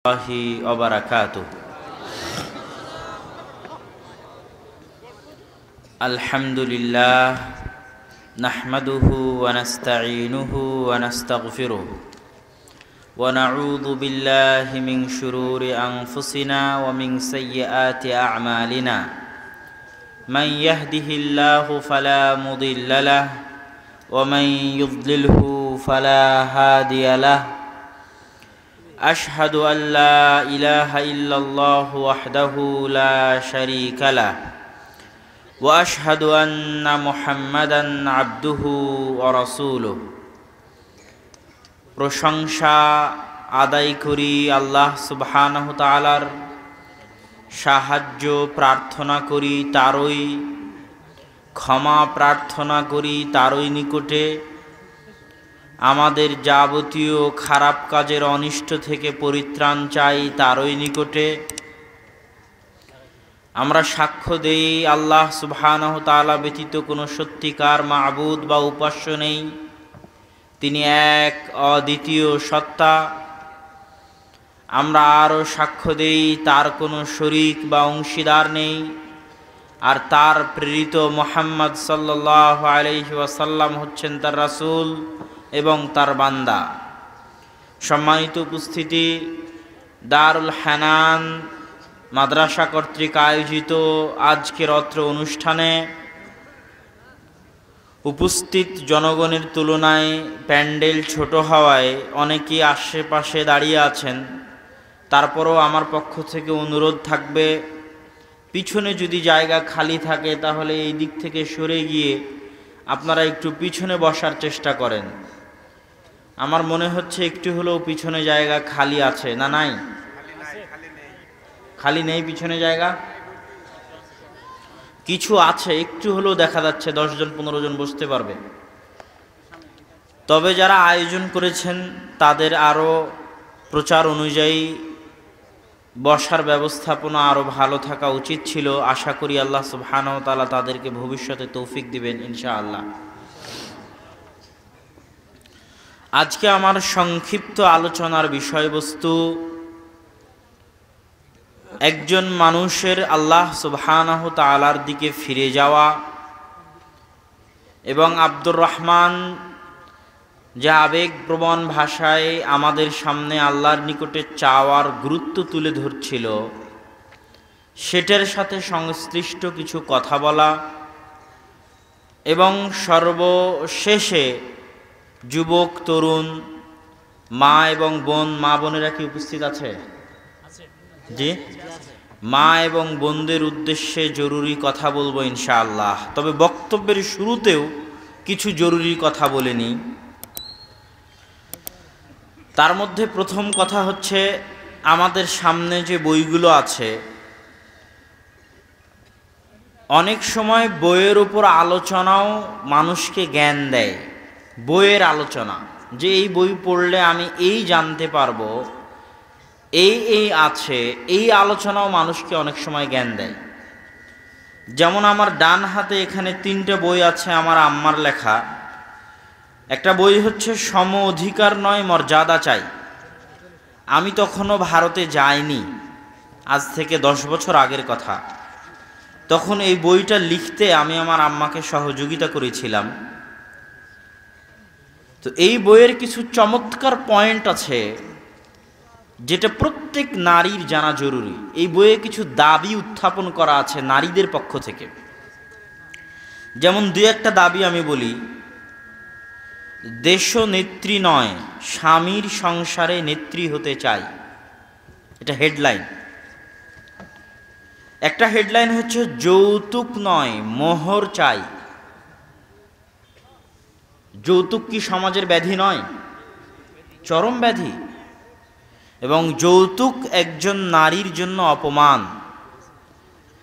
الله وبركاته الحمد لله نحمده ونستعينه ونستغفره ونعوذ بالله من شرور أنفسنا ومن سيئات أعمالنا من يهده الله فلا مضل له ومن يضلله فلا هادي له أشهد أن لا إله إلا الله وحده لا شريك له وأشهد أن محمدا عبده ورسوله প্রশংসা আদায় করি আল্লাহ সুবহানাহু তাআলার, সাহায্য প্রার্থনা করি তারই, ক্ষমা প্রার্থনা করি তারই নিকটে, আমাদের যাবতীয় খারাপ কাজের অনিষ্ট থেকে পরিত্রাণ চাই তারই নিকটে। আমরা সাক্ষ্য দেই আল্লাহ সুবহানাহু তাআলা ব্যতীত কোনো সত্যিকার মাবুদ বা উপাস্য নেই, তিনি এক অদ্বিতীয় সত্তা। আমরা আরও সাক্ষ্য দেই তার কোনো শরীক বা অংশীদার নেই, আর তার প্রেরিত মুহাম্মদ সাল্লাল্লাহু আলাইহি ওয়াসাল্লাম হচ্ছেন তার রাসূল এবং তার বান্দা। সম্মানিত উপস্থিতি, দারুল হানান মাদ্রাসা কর্তৃক আয়োজিত আজকের অত্র অনুষ্ঠানে উপস্থিত জনগণের তুলনায় প্যান্ডেল ছোট হওয়ায় অনেকেই আশেপাশে দাঁড়িয়ে আছেন। তারপরও আমার পক্ষ থেকে অনুরোধ থাকবে, পিছনে যদি জায়গা খালি থাকে তাহলে এই দিক থেকে সরে গিয়ে আপনারা একটু পিছনে বসার চেষ্টা করেন। আমার মনে হচ্ছে একটু হলেও পিছনে জায়গা খালি আছে, না নাই? খালি নেই পিছনে জায়গা? কিছু আছে, একটু হলেও দেখা যাচ্ছে 10 জন 15 জন বসতে পারবে। তবে যারা আয়োজন করেছেন তাদের আরও প্রচার অনুযায়ী বসার ব্যবস্থাপনা আরও ভালো থাকা উচিত ছিল। আশা করি আল্লাহ সুবহানাহু ওয়া তাআলা তাদেরকে ভবিষ্যতে তৌফিক দিবেন ইনশাআল্লাহ। আজকে আমার সংক্ষিপ্ত আলোচনার বিষয়বস্তু একজন মানুষের আল্লাহ সুবহানাহু তাআলার দিকে ফিরে যাওয়া এবং আব্দুর রহমান যা আবেগপ্রবণ ভাষায় আমাদের সামনে আল্লাহর নিকটে চাওয়ার গুরুত্ব তুলে ধরছিল, সেটার সাথে সংশ্লিষ্ট কিছু কথা বলা এবং সর্বশেষে যুবক তরুণ মা এবং বোন, মা বোনেরা কি উপস্থিত আছে? জি, মা এবং বোনদের উদ্দেশ্যে জরুরি কথা বলবো ইনশাআল্লাহ। তবে বক্তব্যের শুরুতেও কিছু জরুরি কথা বলে নিই। তার মধ্যে প্রথম কথা হচ্ছে, আমাদের সামনে যে বইগুলো আছে, অনেক সময় বইয়ের উপর আলোচনাও মানুষকে জ্ঞান দেয়। বইয়ের আলোচনা, যে এই বই পড়লে আমি এই জানতে পারবো, এই আছে, এই আলোচনাও মানুষকে অনেক সময় জ্ঞান দেয়। যেমন আমার ডান হাতে এখানে 3টে বই আছে আমার আম্মার লেখা। একটা বই হচ্ছে সম অধিকার নয় মর্যাদা চাই। আমি তখনও ভারতে যাইনি, আজ থেকে 10 বছর আগের কথা। তখন এই বইটা লিখতে আমি আমার আম্মাকে সহযোগিতা করেছিলাম। তো এই বইয়ের কিছু চমৎকার পয়েন্ট আছে যেটা প্রত্যেক নারীর জানা জরুরি। এই বইয়ে কিছু দাবি উত্থাপন করা আছে নারীদের পক্ষ থেকে। যেমন 2-1টা দাবি আমি বলি। দেশ নেত্রী নয়, স্বামীর সংসারে নেত্রী হতে চাই, এটা হেডলাইন। একটা হেডলাইন হচ্ছে যৌতুক নয় মোহর চাই। যৌতুক কি সমাজের ব্যাধি নয়? চরম ব্যাধি। এবং যৌতুক একজন নারীর জন্য অপমান।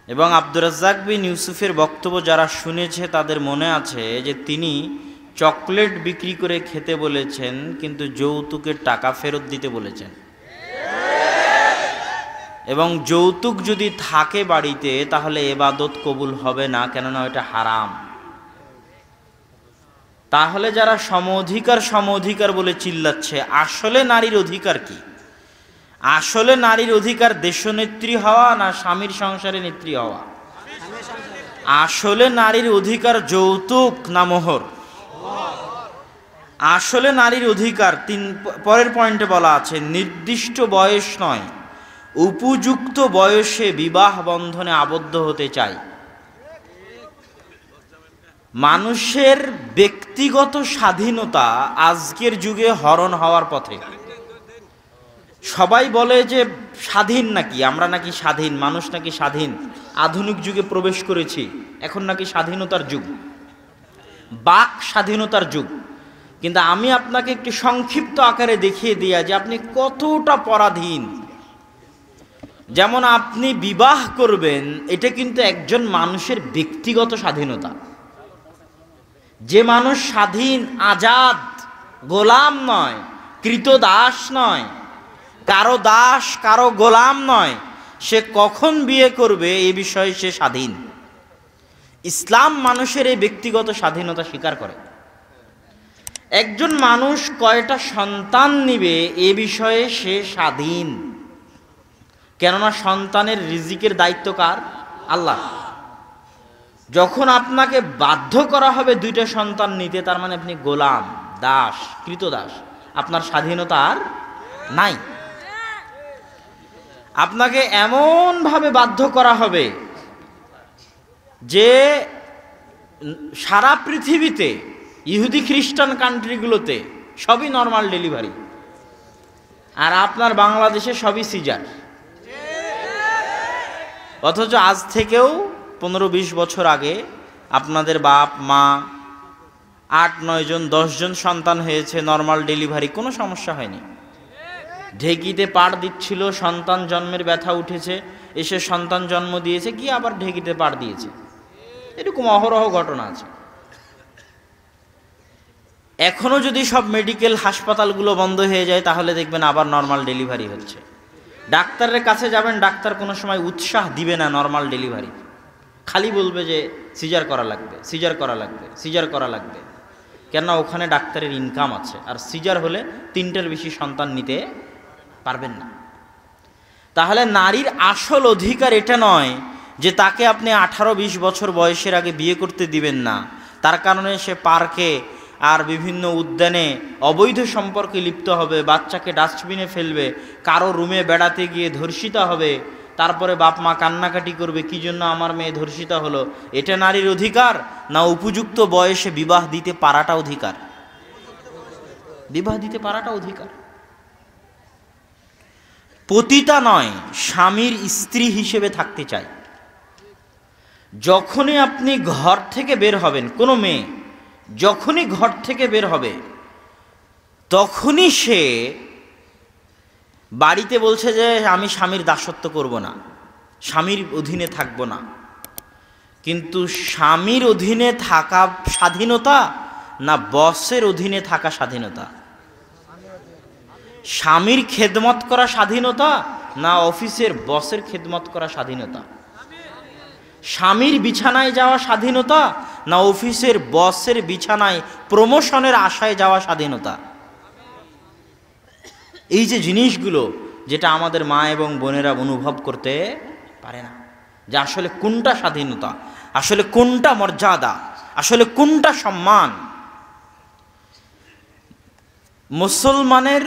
এবং আব্দুর রাজ্জাক বিন ইউসুফের বক্তব্য যারা শুনেছে তাদের মনে আছে যে তিনি চকলেট বিক্রি করে খেতে বলেছেন, কিন্তু যৌতুকের টাকা ফেরত দিতে বলেছেন। এবং যৌতুক যদি থাকে বাড়িতে তাহলে ইবাদত কবুল হবে না, কেননা এটা হারাম। তাহলে যারা সম অধিকার বলে চিল্লাচ্ছে, আসলে নারীর অধিকার কি? আসলে নারীর অধিকার দেশনেত্রী হওয়া না স্বামীর সংসারে নেত্রী হওয়া? আসলে নারীর অধিকার যৌতুক না মোহর? আসলে নারীর অধিকার পরের পয়েন্টে বলা আছে, নির্দিষ্ট বয়স নয়, উপযুক্ত বয়সে বিবাহ বন্ধনে আবদ্ধ হতে চাই। মানুষের ব্যক্তিগত স্বাধীনতা আজকের যুগে হরণ হওয়ার পথে। সবাই বলে যে স্বাধীন নাকি, আমরা নাকি স্বাধীন, মানুষ নাকি স্বাধীন, আধুনিক যুগে প্রবেশ করেছি, এখন নাকি স্বাধীনতার যুগ, বাক স্বাধীনতার যুগ। কিন্তু আমি আপনাকে একটি সংক্ষিপ্ত আকারে দেখিয়ে দিয়া যে আপনি কতটা পরাধীন। যেমন আপনি বিবাহ করবেন, এটা কিন্তু একজন মানুষের ব্যক্তিগত স্বাধীনতা। যে মানুষ স্বাধীন, আজাদ, গোলাম নয়, কৃতদাস নয়, কারো দাস কারো গোলাম নয়, সে কখন বিয়ে করবে এ বিষয়ে সে স্বাধীন। ইসলাম মানুষের এই ব্যক্তিগত স্বাধীনতা স্বীকার করে। একজন মানুষ কয়টা সন্তান নিবে এ বিষয়ে সে স্বাধীন, কেননা সন্তানের রিজিকের দায়িত্ব কার? আল্লাহ। যখন আপনাকে বাধ্য করা হবে দুইটা সন্তান নিতে, তার মানে আপনি গোলাম, দাস, কৃতদাস, আপনার স্বাধীনতা আর নাই। আপনাকে এমনভাবে বাধ্য করা হবে যে সারা পৃথিবীতে ইহুদি খ্রিস্টান কান্ট্রিগুলোতে সবই নর্মাল ডেলিভারি, আর আপনার বাংলাদেশে সবই সিজার। অথচ আজ থেকেও 15-20 বছর আগে আপনাদের বাপ মা 8-9 জন 10 জন সন্তান হয়েছে, নর্মাল ডেলিভারি, কোনো সমস্যা হয়নি। ঢেকিতে পাড় দিচ্ছিল, সন্তান জন্মের ব্যথা উঠেছে, এসে সন্তান জন্ম দিয়েছে, কি আবার ঢেকিতে পাড় দিয়েছে। এরকম অহরহ ঘটনা আছে। এখনো যদি সব মেডিকেল হাসপাতালগুলো বন্ধ হয়ে যায়, তাহলে দেখবেন আবার নর্মাল ডেলিভারি হচ্ছে। ডাক্তারের কাছে যাবেন, ডাক্তার কোনো সময় উৎসাহ দিবে না নর্মাল ডেলিভারি, খালি বলবে যে সিজার করা লাগবে, সিজার করা লাগবে, সিজার করা লাগবে। কেননা ওখানে ডাক্তারের ইনকাম আছে, আর সিজার হলে 3টের বেশি সন্তান নিতে পারবেন না। তাহলে নারীর আসল অধিকার এটা নয় যে তাকে আপনি 18-20 বছর বয়সের আগে বিয়ে করতে দিবেন না, তার কারণে সে পার্কে আর বিভিন্ন উদ্যানে অবৈধ সম্পর্কে লিপ্ত হবে, বাচ্চাকে ডাস্টবিনে ফেলবে, কারো রুমে বেড়াতে গিয়ে ধর্ষিতা হবে, তারপরে বাপ মা কান্নাকাটি করবে কি জন্য আমার মেয়ে ধর্ষিতা হলো। এটা নারীর অধিকার না উপযুক্ত বয়সে বিবাহ দিতে পারাটা অধিকার? বিবাহ দিতে পারাটা অধিকার। পতিতা নয়, স্বামীর স্ত্রী হিসেবে থাকতে চাই। যখনই আপনি ঘর থেকে বের হবেন, কোনো মেয়ে যখনই ঘর থেকে বের হবে, তখনই সে বাড়িতে বলছে যে আমি স্বামীর দাসত্ব করব না, স্বামীর অধীনে থাকব না। কিন্তু স্বামীর অধীনে থাকা স্বাধীনতা না বসের অধীনে থাকা স্বাধীনতা? স্বামীর খেদমত করা স্বাধীনতা না অফিসের বসের খেদমত করা স্বাধীনতা? স্বামীর বিছানায় যাওয়া স্বাধীনতা না অফিসের বসের বিছানায় প্রমোশনের আশায় যাওয়া স্বাধীনতা? এই যে জিনিসগুলো, যেটা আমাদের মা এবং বোনেরা অনুভব করতে পারে না, যে আসলে কোনটা স্বাধীনতা, আসলে কোনটা মর্যাদা, আসলে কোনটা সম্মান। মুসলমানের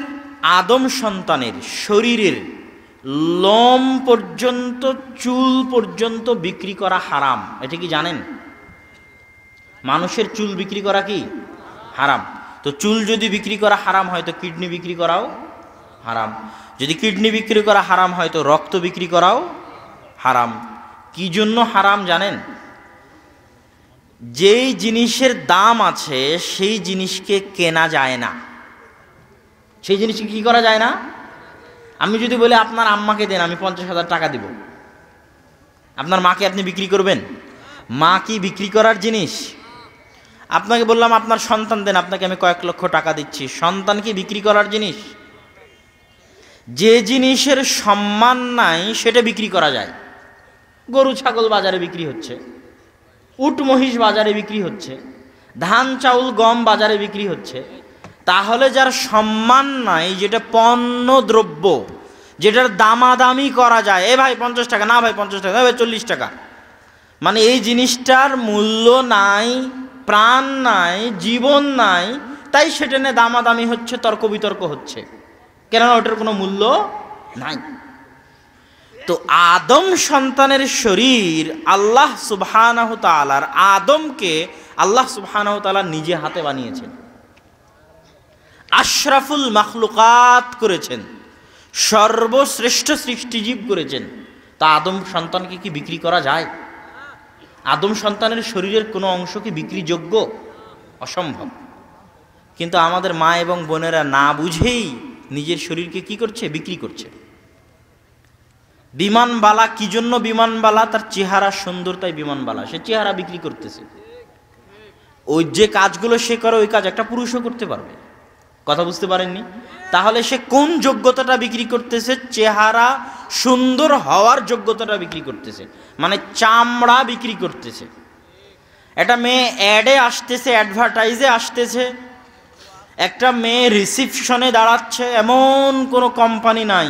আদম সন্তানের শরীরের লোম পর্যন্ত, চুল পর্যন্ত বিক্রি করা হারাম। এটা কি জানেন? মানুষের চুল বিক্রি করা কি হারাম? তো চুল যদি বিক্রি করা হারাম হয়, তো কিডনি বিক্রি করাও হারাম। যদি কিডনি বিক্রি করা হারাম হয়, তো রক্ত বিক্রি করাও হারাম। কি জন্য হারাম জানেন? যেই জিনিসের দাম আছে সেই জিনিসকে কেনা যায় না, সেই জিনিসকে কি করা যায় না। আমি যদি বলি আপনার আম্মাকে দেন, আমি 50,000 টাকা দিব, আপনার মাকে আপনি বিক্রি করবেন? মা কি বিক্রি করার জিনিস? আপনাকে বললাম আপনার সন্তান দেন, আপনাকে আমি কয়েক লক্ষ টাকা দিচ্ছি, সন্তান কি বিক্রি করার জিনিস? যে জিনিসের সম্মান নাই সেটা বিক্রি করা যায়। গরু ছাগল বাজারে বিক্রি হচ্ছে, উট মহিষ বাজারে বিক্রি হচ্ছে, ধান চাউল গম বাজারে বিক্রি হচ্ছে। তাহলে যার সম্মান নাই, যেটা পণ্য দ্রব্য, যেটার দামাদামি করা যায়, এ ভাই 50 টাকা, না ভাই 50 টাকা, ভাই 40 টাকা, মানে এই জিনিসটার মূল্য নাই, প্রাণ নাই, জীবন নাই, তাই সেটা নিয়ে দামাদামি হচ্ছে, তর্ক বিতর্ক হচ্ছে, কেননা ওটার কোনো মূল্য নাই। তো আদম সন্তানের শরীর আল্লাহ সুবহানাহু তাআলার, আদমকে আল্লাহ সুবহানাহু তাআলা নিজে হাতে বানিয়েছেন, আশরাফুল মাখলুকাত করেছেন, সর্বশ্রেষ্ঠ সৃষ্টিজীব করেছেন। তা আদম সন্তানকে কি বিক্রি করা যায়? আদম সন্তানের শরীরের কোনো অংশ কি বিক্রিযোগ্য? অসম্ভব। কিন্তু আমাদের মা এবং বোনেরা না বুঝেই নিজের শরীরকে কি করছে? বিক্রি করছে। বিমানবালা কি জন্য বিমানবালা? তার চেহারা সুন্দর তাই বিমানবালা, সে চেহারা বিক্রি করতেছে। ওই যে কাজগুলো সে করে ওই কাজ একটা পুরুষও করতে পারবে। কথা বুঝতে পারেননি? তাহলে সে কোন যোগ্যতাটা বিক্রি করতেছে? চেহারা সুন্দর হওয়ার যোগ্যতাটা বিক্রি করতেছে, মানে চামড়া বিক্রি করতেছে। একটা মেয়ে অ্যাডে আসতেছে, অ্যাডভার্টাইজে আসতেছে, একটা মেয়ে রিসিপশনে দাঁড়াচ্ছে, এমন কোনো কোম্পানি নাই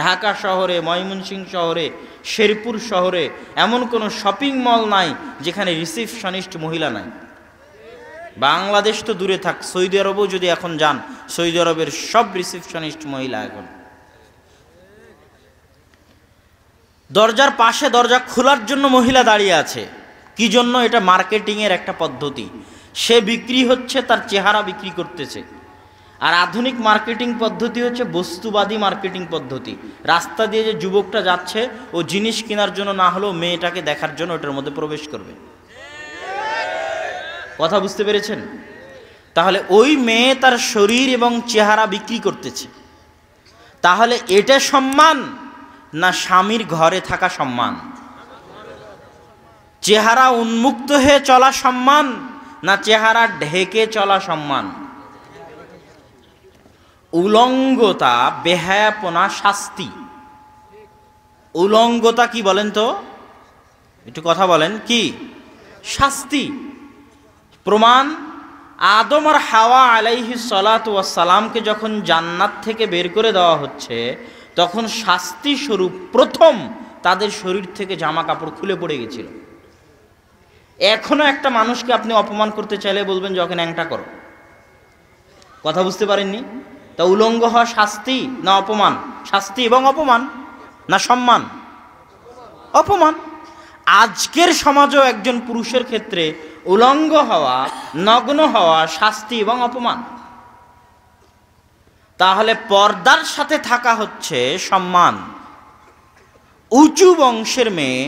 ঢাকা শহরে, ময়মনসিংহ শহরে, শেরপুর শহরে, এমন কোনো শপিং মল নাই যেখানে রিসিপশনিস্ট মহিলা নাই। বাংলাদেশ তো দূরে থাক, সৌদি আরবও যদি এখন যান, সৌদি আরবের সব রিসিপশনিস্ট মহিলা। এখন দরজার পাশে দরজা খোলার জন্য মহিলা দাঁড়িয়ে আছে, কি জন্য? এটা মার্কেটিংয়ের একটা পদ্ধতি। সে বিক্রি হচ্ছে, তার চেহারা বিক্রি করতেছে। আর আধুনিক মার্কেটিং পদ্ধতি হচ্ছে বস্তুবাদী মার্কেটিং পদ্ধতি। রাস্তা দিয়ে যে যুবকটা যাচ্ছে, ও জিনিস কেনার জন্য না হলেও মেয়েটাকে দেখার জন্য ওটার মধ্যে প্রবেশ করবে। কথা বুঝতে পেরেছেন? তাহলে ওই মেয়ে তার শরীর এবং চেহারা বিক্রি করতেছে। তাহলে এটা সম্মান না স্বামীর ঘরে থাকা সম্মান? চেহারা উন্মুক্ত হয়ে চলা সম্মান না চেহারা ঢেকে চলা সম্মান? উলঙ্গতা, বেহায়াপনা শাস্তি। উলঙ্গতা কি বলেন তো? একটু কথা বলেন, কি শাস্তি? প্রমাণ, আদম আর হাওয়া আলাইহিস সালাতু ওয়াস সালামকে যখন জান্নাত থেকে বের করে দেওয়া হচ্ছে, তখন শাস্তি স্বরূপ প্রথম তাদের শরীর থেকে জামা কাপড় খুলে পড়ে গেছিল। এখনো একটা মানুষকে আপনি অপমান করতে চাইলে বলবেন যে ওকে ন্যাংটা করো। কথা বুঝতে পারেননি? তা উলঙ্গ হওয়া শাস্তি না অপমান? শাস্তি এবং অপমান না সম্মান? অপমান। আজকের সমাজও একজন পুরুষের ক্ষেত্রে উলঙ্গ হওয়া, নগ্ন হওয়া শাস্তি এবং অপমান। তাহলে পর্দার সাথে থাকা হচ্ছে সম্মান। উঁচু বংশের মেয়ে,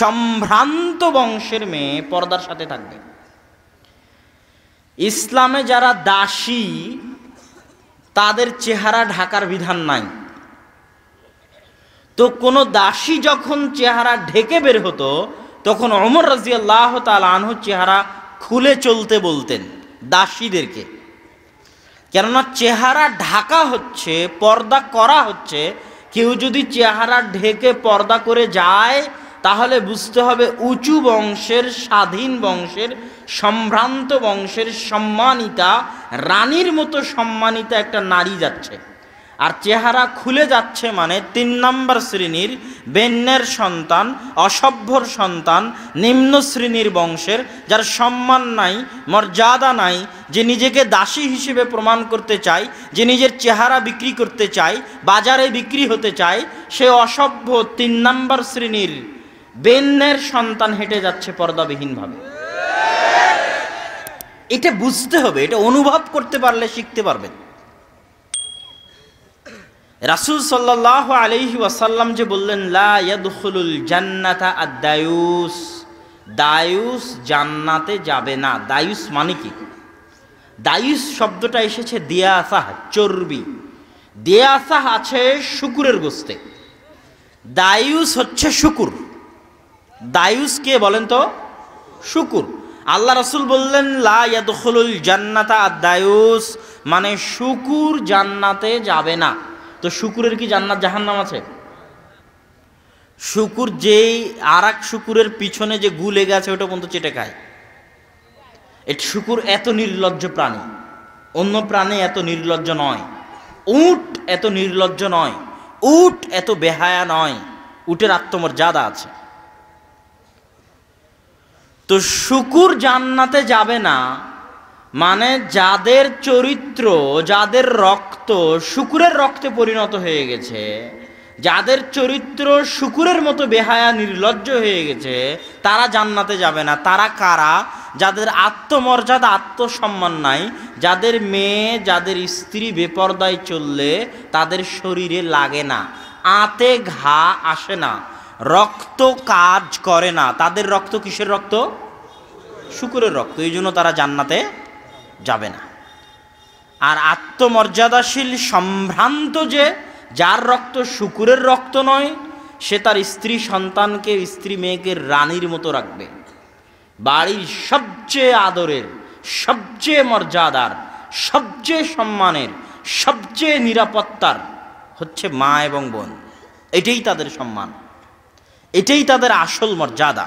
সম্ভ্রান্ত বংশের মেয়ে পর্দার সাথে থাকবে। ইসলামে যারা দাসী, তাদের চেহারা ঢাকার বিধান নাই। তো কোনো দাসী যখন চেহারা ঢেকে বের হতো, তখন ওমর রাদিয়াল্লাহু তাআলা আনহু চেহারা খুলে চলতে বলতেন দাসীদেরকে। কেননা চেহারা ঢাকা হচ্ছে, পর্দা করা হচ্ছে। কেউ যদি চেহারা ঢেকে পর্দা করে যায়, তাহলে বুঝতে হবে উঁচু বংশের, স্বাধীন বংশের, সম্ভ্রান্ত বংশের সম্মানিতা, রানীর মতো সম্মানিতা একটা নারী যাচ্ছে। আর চেহারা খুলে যাচ্ছে মানে 3 নম্বর শ্রেণীর বেন্যের সন্তান, অসভ্যর সন্তান, নিম্ন শ্রেণীর বংশের, যার সম্মান নাই, মর্যাদা নাই, যে নিজেকে দাসী হিসেবে প্রমাণ করতে চায়, যে নিজের চেহারা বিক্রি করতে চায়, বাজারে বিক্রি হতে চায়, সে অসভ্য 3 নম্বর শ্রেণীর বেন্যের সন্তান হেঁটে যাচ্ছে পর্দাবিহীনভাবে। এটা বুঝতে হবে, এটা অনুভব করতে পারলে শিখতে পারবেন। রাসূল সাল্লাল্লাহু আলাইহি ওয়াসাল্লাম যে বললেন, লা ইয়াদখুলুল জান্নাতা আদ-দায়ুস, দায়ুস জান্নাতে যাবে না। দায়ুস মানে কি? দায়ুস শব্দটা এসেছে দিয়াসাহ, চর্বি। দিয়াসাহ আছে শুকুরের গোস্তে, দায়ুস হচ্ছে শুকুর। দায়ুস কে বলেন তো? শুকুর। আল্লাহ রাসূল বললেন, লা ইয়াদখুলুল জান্নাতা আদ-দায়ুস, মানে শুকুর জান্নাতে যাবে না। তো শুকুরের কি জান্নাত জাহান্নাম আছে? শুকুর যেই আর এক শুকুরের পিছনে যে গু লেগে আছে ওটা পর্যন্ত চেটে খায়। এই শুকুর এত নির্লজ্জ প্রাণী, অন্য প্রাণী এত নির্লজ্জ নয়। উট এত নির্লজ্জ নয়, উট এত বেহায়া নয়, উটের আত্মমর্যাদা আছে। তো শুকুর জান্নাতে যাবে না মানে যাদের চরিত্র, যাদের রক্ত শুকুরের রক্তে পরিণত হয়ে গেছে, যাদের চরিত্র শুকুরের মতো বেহায়া নির্লজ্জ হয়ে গেছে, তারা জান্নাতে যাবে না। তারা কারা? যাদের আত্মমর্যাদা, আত্মসম্মান নাই, যাদের মেয়ে, যাদের স্ত্রী বেপরদায় চললে তাদের শরীরে লাগে না, আঁতে ঘা আসে না, রক্ত কাজ করে না, তাদের রক্ত কিসের রক্ত? শুকুরের রক্ত। এই জন্য তারা জান্নাতে যাবে না। আর আত্মমর্যাদাশীল সম্ভ্রান্ত যে, যার রক্ত শুকুরের রক্ত নয়, সে তার স্ত্রী সন্তানকে, স্ত্রী মেয়েকে রানীর মতো রাখবে। বাড়ির সবচেয়ে আদরের, সবচেয়ে মর্যাদার, সবচেয়ে সম্মানের, সবচেয়ে নিরাপত্তার হচ্ছে মা এবং বোন। এটাই তাদের সম্মান, এটাই তাদের আসল মর্যাদা।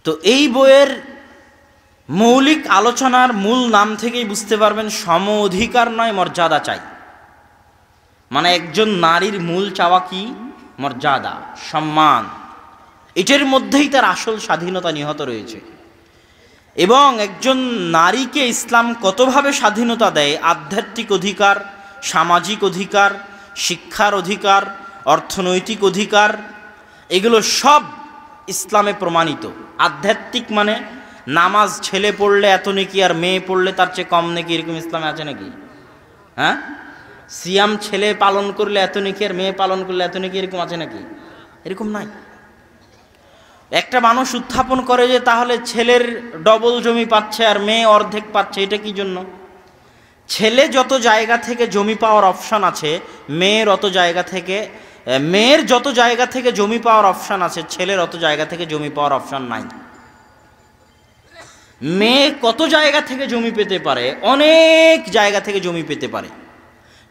তো এই বইয়ের মৌলিক আলোচনার মূল নাম থেকেই বুঝতে পারবেন, সম অধিকার নয়, মর্যাদা চাই। মানে একজন নারীর মূল চাওয়া কি? মর্যাদা, সম্মান। এটার মধ্যেই তার আসল স্বাধীনতা নিহত রয়েছে। এবং একজন নারীকে ইসলাম কতভাবে স্বাধীনতা দেয়, আধ্যাত্মিক অধিকার, সামাজিক অধিকার, শিক্ষার অধিকার, অর্থনৈতিক অধিকার, এগুলো সব ইসলামে প্রমাণিত। আধ্যাত্মিক মানে নামাজ ছেলে পড়লে এত নেকি আর মেয়ে পড়লে তার চেয়ে কম নেকি, এরকম ইসলামে আছে নাকি? হ্যাঁ? সিয়াম ছেলে পালন করলে এত নেকি আর মেয়ে পালন করলে এত নেকি, এরকম আছে নাকি? এরকম নাই। একটা মানুষ উত্থাপন করে যে তাহলে ছেলের ডবল জমি পাচ্ছে আর মেয়ে অর্ধেক পাচ্ছে, এটা কি জন্য? ছেলে যত জায়গা থেকে জমি পাওয়ার অপশান আছে, মেয়ের যত জায়গা থেকে জমি পাওয়ার অপশান আছে, ছেলের অত জায়গা থেকে জমি পাওয়ার অপশান নাই। মেয়ে কত জায়গা থেকে জমি পেতে পারে? অনেক জায়গা থেকে জমি পেতে পারে।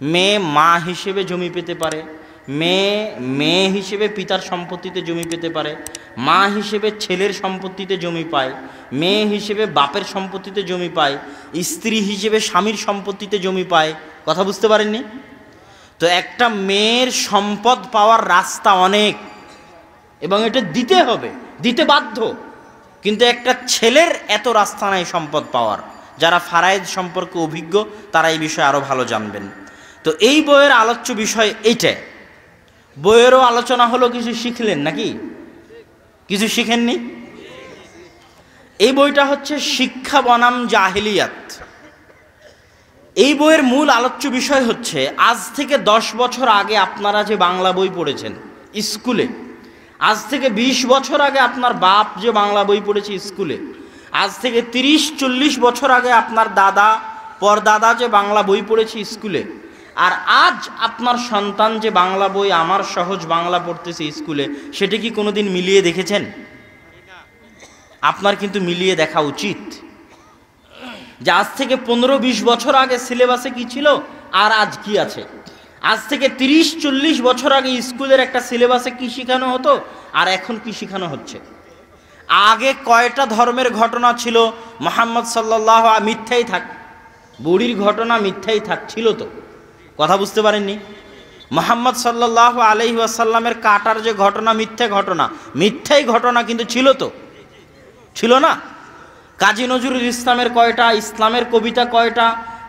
মেয়ে মা হিসেবে জমি পেতে পারে, মেয়ে হিসেবে পিতার সম্পত্তিতে জমি পেতে পারে, মা হিসেবে ছেলের সম্পত্তিতে জমি পায়, মেয়ে হিসেবে বাপের সম্পত্তিতে জমি পায়, স্ত্রী হিসেবে স্বামীর সম্পত্তিতে জমি পায়। কথা বুঝতে পারেননি? তো একটা মেয়ের সম্পদ পাওয়ার রাস্তা অনেক, এবং এটা দিতে হবে, দিতে বাধ্য। কিন্তু একটা ছেলের এত রাস্তা নাই সম্পদ পাওয়ার। যারা ফারায়েদ সম্পর্কে অভিজ্ঞ তারা এই বিষয়ে আরও ভালো জানবেন। তো এই বইয়ের আলোচ্য বিষয় এইটা। বইয়েরও আলোচনা হলো, কিছু শিখলেন নাকি? কিছু শিখেননি? এই বইটা হচ্ছে শিক্ষা বনাম জাহিলিয়াত। এই বইয়ের মূল আলোচ্য বিষয় হচ্ছে, আজ থেকে 10 বছর আগে আপনারা যে বাংলা বই পড়েছেন স্কুলে, আজ থেকে 20 বছর আগে আপনার বাপ যে বাংলা বই পড়েছে স্কুলে, আজ থেকে 30-40 বছর আগে আপনার দাদা পরদাদা যে বাংলা বই পড়েছে স্কুলে, আর আজ আপনার সন্তান যে বাংলা বই আমার সহজ বাংলা পড়তেছে স্কুলে, সেটা কি কোনোদিন মিলিয়ে দেখেছেন? আপনার কিন্তু মিলিয়ে দেখা উচিত। যে আজ থেকে 15-20 বছর আগে সিলেবাসে কি ছিল আর আজ কি আছে। আজ থেকে 30-40 বছর আগে স্কুলের একটা সিলেবাসে কি শেখানো হতো আর এখন কি শেখানো হচ্ছে। আগে কয়টা ধর্মের ঘটনা ছিল? মুহাম্মদ সাল্লাল্লাহু মিথ্যাই থাক, বুড়ির ঘটনা মিথ্যাই থাক ছিল তো। কথা বুঝতে পারেননি? মুহাম্মদ সাল্লাল্লাহু আলাইহি ওয়াসাল্লামের কাটার যে ঘটনা মিথ্যাই ঘটনা কিন্তু ছিল তো, ছিল না? কাজী নজরুল ইসলামের কয়টা, ইসলামের কবিতা কয়টা,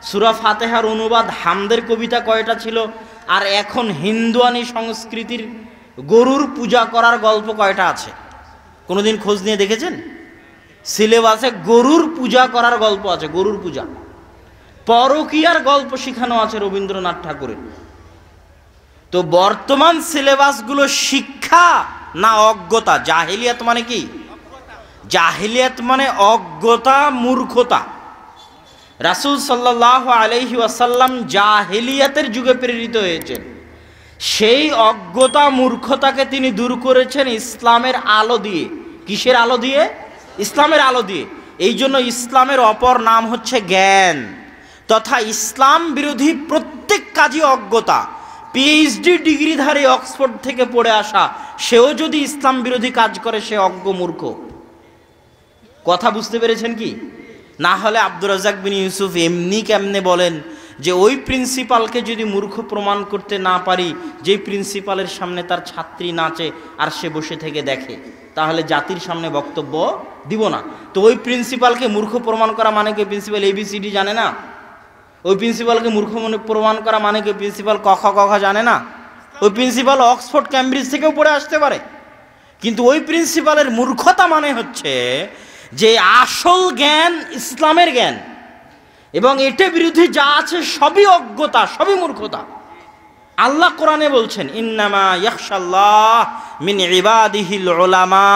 সূরা ফাতিহার অনুবাদ হামদের কবিতা কয়টা ছিল, আর এখন হিন্দুয়ানি সংস্কৃতির গরুর পূজা করার গল্প কয়টা আছে? কোনোদিন খোঁজ নিয়ে দেখেছেন? সিলেবাসে গরুর পূজা করার গল্প আছে, গরুর পূজা। পরকীয়ার গল্প শেখানো আছে রবীন্দ্রনাথ ঠাকুরের। তো বর্তমান সিলেবাসগুলো শিক্ষা না অজ্ঞতা? জাহিলিয়াত মানে কি? জাহিলিয়াত মানে অজ্ঞতা, মূর্খতা। রাসূল সাল্লাল্লাহু আলাইহি ওয়াসাল্লাম জাহিলিয়াতের যুগে প্রেরিত হয়েছেন। সেই অজ্ঞতা, মূর্খতাকে তিনি দূর করেছেন ইসলামের আলো দিয়ে। কিসের আলো দিয়ে? ইসলামের আলো দিয়ে। এই জন্য ইসলামের অপর নাম হচ্ছে জ্ঞান, তথা ইসলাম বিরোধী প্রত্যেক কাজই অজ্ঞতা। পিএইচডি ডিগ্রিধারী অক্সফোর্ড থেকে পড়ে আসা সেও যদি ইসলাম বিরোধী কাজ করে, সে অজ্ঞ, মূর্খ। কথা বুঝতে পেরেছেন কি? না হলে আব্দুর রাজ্জাক বিন ইউসুফ এমনি কেমনে বলেন যে ওই প্রিন্সিপালকে যদি মূর্খ প্রমাণ করতে না পারি, যেই প্রিন্সিপালের সামনে তার ছাত্রী নাচে আর সে বসে থেকে দেখে, তাহলে জাতির সামনে বক্তব্য দিব না। তো ওই প্রিন্সিপালকে মূর্খ প্রমাণ করা মানে কি প্রিন্সিপাল ABCD জানে না? ওই প্রিন্সিপালকে মূর্খ প্রমাণ করা মানে কি প্রিন্সিপাল ক খ গ ঘ জানে না? ওই প্রিন্সিপাল অক্সফোর্ড ক্যামব্রিজ থেকেও পড়ে আসতে পারে। কিন্তু ওই প্রিন্সিপালের মূর্খতা মানে হচ্ছে যে আসল জ্ঞান ইসলামের জ্ঞান, এবং এটার বিরুদ্ধে যা আছে সবই অজ্ঞতা, সবই মূর্খতা। আল্লাহ কোরআনে বলছেন, ইন্নামা ইয়াখশাল্লাহ মিন ইবাদিহিল উলামা,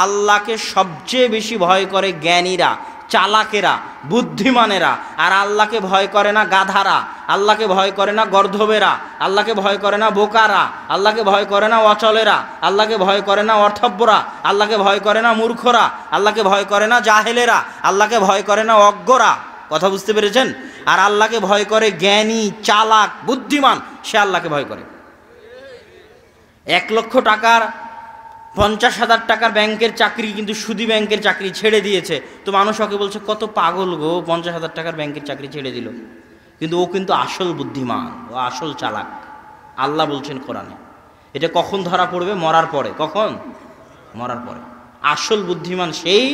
আল্লাহকে সবচেয়ে বেশি ভয় করে জ্ঞানীরা, চালাকেরা, বুদ্ধিমানেরা। আর আল্লাহকে ভয় করে না গাধারা, আল্লাহকে ভয় করে না গর্ধবেরা, আল্লাহকে ভয় করে না বোকারা, আল্লাহকে ভয় করে না অচলেরা, আল্লাহকে ভয় করে না অর্থব্যরা, আল্লাহকে ভয় করে না মূর্খরা, আল্লাহকে ভয় করে না জাহেলেরা, আল্লাহকে ভয় করে না অজ্ঞরা। কথা বুঝতে পেরেছেন? আর আল্লাহকে ভয় করে জ্ঞানী, চালাক, বুদ্ধিমান, সে আল্লাহকে ভয় করে। 1 লক্ষ টাকার 50,000 টাকার ব্যাংকের চাকরি, কিন্তু সুদী ব্যাংকের চাকরি ছেড়ে দিয়েছে। তো মানুষ ওকে বলছে কত পাগল গো, 50,000 টাকার ব্যাংকের চাকরি ছেড়ে দিল। কিন্তু ও কিন্তু আসল বুদ্ধিমান, ও আসল চালাক। আল্লাহ বলছেন কোরআনে, এটা কখন ধরা পড়বে? মরার পরে। কখন? মরার পরে। আসল বুদ্ধিমান সেই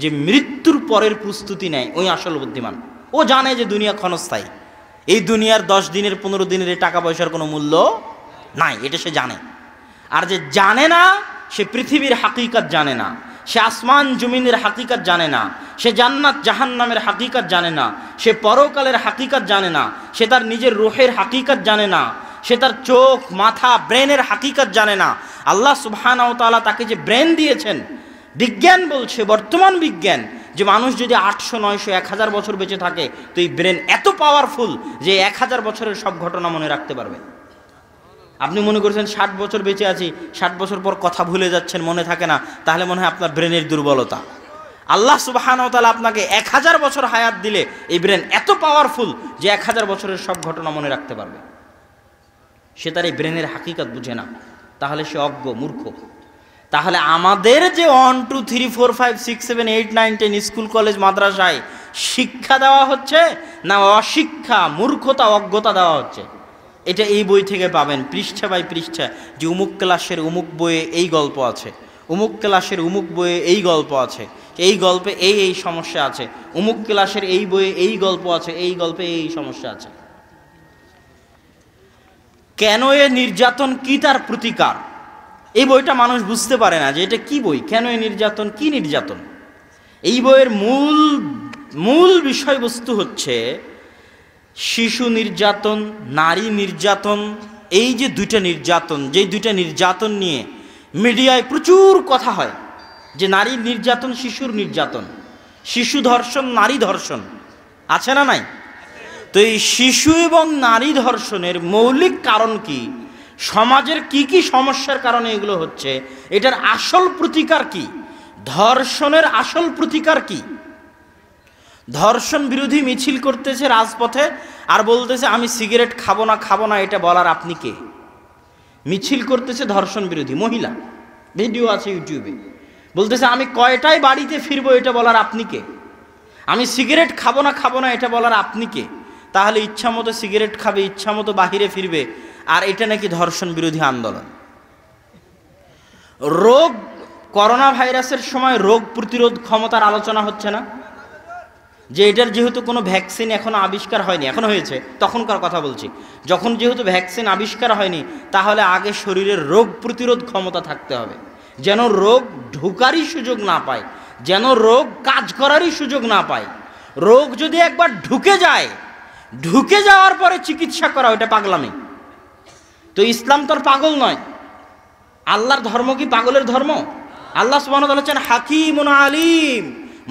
যে মৃত্যুর পরের প্রস্তুতি নেয়, ওই আসল বুদ্ধিমান। ও জানে যে দুনিয়া ক্ষণস্থায়ী, এই দুনিয়ার 10 দিনের 15 দিনের এই টাকা পয়সার কোনো মূল্য নাই, এটা সে জানে। আর যে জানে না, সে পৃথিবীর হাকিকত জানে না, সে আসমান জমিনের হাকিকত জানে না, সে জান্নাত জাহান্নামের হাকিকত জানে না, সে পরকালের হাকিকত জানে না, সে তার নিজের রূহের হাকিকত জানে না, সে তার চোখ, মাথা, ব্রেনের হাকিকত জানে না। আল্লাহ সুবহানাহু ওয়া তাআলা তাকে যে ব্রেন দিয়েছেন, বিজ্ঞান বলছে, বর্তমান বিজ্ঞান, যে মানুষ যদি 800, 900, 1000 বছর বেঁচে থাকে, তো এই ব্রেন এত পাওয়ারফুল যে 1000 বছরের সব ঘটনা মনে রাখতে পারবে। আপনি মনে করছেন 60 বছর বেঁচে আছি, 60 বছর পর কথা ভুলে যাচ্ছেন, মনে থাকে না, তাহলে মনে হয় আপনার ব্রেনের দুর্বলতা। আল্লাহ সুবহানাহু ওয়া তাআলা আপনাকে 1000 বছর হায়াত দিলে এই ব্রেন এত পাওয়ারফুল যে 1000 বছরের সব ঘটনা মনে রাখতে পারবে। সে তার এই ব্রেনের হাকিকত বুঝে না, তাহলে সে অজ্ঞ, মূর্খ। তাহলে আমাদের যে 1 2 3 4 5 6 7 8 9 10 স্কুল কলেজ মাদ্রাসায় শিক্ষা দেওয়া হচ্ছে না অশিক্ষা, মূর্খতা, অজ্ঞতা দেওয়া হচ্ছে? এটা এই বই থেকে পাবেন, পৃষ্ঠা বাই পৃষ্ঠা, যে অমুক ক্লাসের অমুক বইয়ে এই গল্প আছে, অমুক ক্লাসের অমুক বইয়ে এই গল্প আছে, এই গল্পে এই এই সমস্যা আছে, অমুক ক্লাসের এই বইয়ে এই গল্প আছে, এই গল্পে এই সমস্যা আছে। কেন এ নির্যাতন, কি তার প্রতিকার, এই বইটা মানুষ বুঝতে পারে না যে এটা কি বই, কেন এ নির্যাতন, কি নির্যাতন। এই বইয়ের মূল বিষয়বস্তু হচ্ছে শিশু নির্যাতন, নারী নির্যাতন। এই যে দুইটা নির্যাতন, যেই দুইটা নির্যাতন নিয়ে মিডিয়ায় প্রচুর কথা হয়, যে নারী নির্যাতন, শিশুর নির্যাতন, শিশু ধর্ষণ, নারী ধর্ষণ, আছে না নাই? তো এই শিশু এবং নারী ধর্ষণের মৌলিক কারণ কি, সমাজের কি কি সমস্যার কারণে এগুলো হচ্ছে, এটার আসল প্রতিকার কি, ধর্ষণের আসল প্রতিকার কি? ধর্ষণ বিরোধী মিছিল করতেছে রাজপথে, আর বলতেছে আমি সিগারেট খাবো না, এটা বলার আপনি কে? মিছিল করতেছে ধর্ষণ বিরোধী মহিলা, ভিডিও আছে ইউটিউবে, বলতেছে আমি কয়টায় বাড়িতে ফিরবো, এটা বলার আপনি কে? আমি সিগারেট খাবো না, এটা বলার আপনি কে? তাহলে ইচ্ছা মতো সিগারেট খাবে, ইচ্ছা মতো বাহিরে ফিরবে, আর এটা নাকি ধর্ষণ বিরোধী আন্দোলন। রোগ, করোনা ভাইরাসের সময় রোগ প্রতিরোধ ক্ষমতার আলোচনা হচ্ছে না? যে এটার যেহেতু কোনো ভ্যাকসিন এখনো আবিষ্কার হয়নি, এখন হয়েছে, তখনকার কথা বলছি, যখন যেহেতু ভ্যাকসিন আবিষ্কার হয়নি, তাহলে আগে শরীরের রোগ প্রতিরোধ ক্ষমতা থাকতে হবে, যেন রোগ ঢুকারই সুযোগ না পায়, যেন রোগ কাজ করারই সুযোগ না পায়। রোগ যদি একবার ঢুকে যাওয়ার পরে চিকিৎসা করা, ওটা পাগলামি। তো ইসলাম তো আর পাগল নয়। আল্লাহর ধর্ম কি পাগলের ধর্ম? আল্লাহ সুবহানাহু ওয়া তাআলা বলেছেন হাকিমুন আলিম,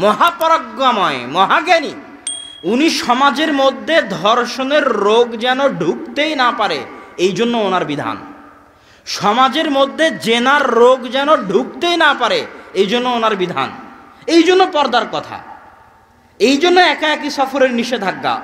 মহাপরাজ্ঞাময়, মহাজ্ঞানী। উনি সমাজের মধ্যে ধর্ষণের রোগ যেন ঢুকতেই না পারে, এই জন্য ওনার বিধান। সমাজের মধ্যে জেনার রোগ যেন ঢুকতেই না পারে, এই জন্য ওনার বিধান। এই জন্য পর্দার কথা, এই জন্য একাকী সফরের নিষেধাজ্ঞা,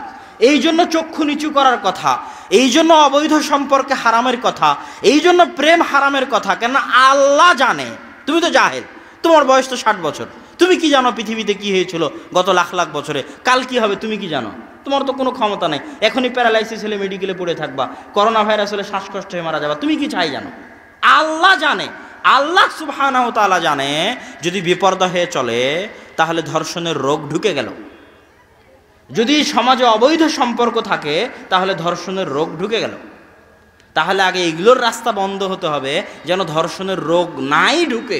এই জন্য চক্ষু নিচু করার কথা, এই জন্য অবৈধ সম্পর্কে হারামের কথা, এই জন্য প্রেম হারামের কথা। কেন? আল্লাহ জানে তুমি তো জাহেল, তোমার বয়স তো 60 বছর, তুমি কি জানো পৃথিবীতে কি হয়েছিল গত লাখ লাখ বছরে? কাল কি হবে তুমি কি জানো? তোমার তো কোনো ক্ষমতা নাই। এখনই প্যারালাইসিস হলে মেডিকেলে পড়ে থাকবা, করোনা ভাইরাস হলে শ্বাসকষ্ট হয়ে মারা যাবা, তুমি কি চাই জানো? আল্লাহ জানে, আল্লাহ সুবহানাহু ওয়া তাআলা জানে যদি বেপরদা হয়ে চলে তাহলে ধর্ষণের রোগ ঢুকে গেল। যদি সমাজে অবৈধ সম্পর্ক থাকে তাহলে ধর্ষণের রোগ ঢুকে গেল। তাহলে আগে এগুলোর রাস্তা বন্ধ হতে হবে যেন ধর্ষণের রোগ নাই ঢুকে।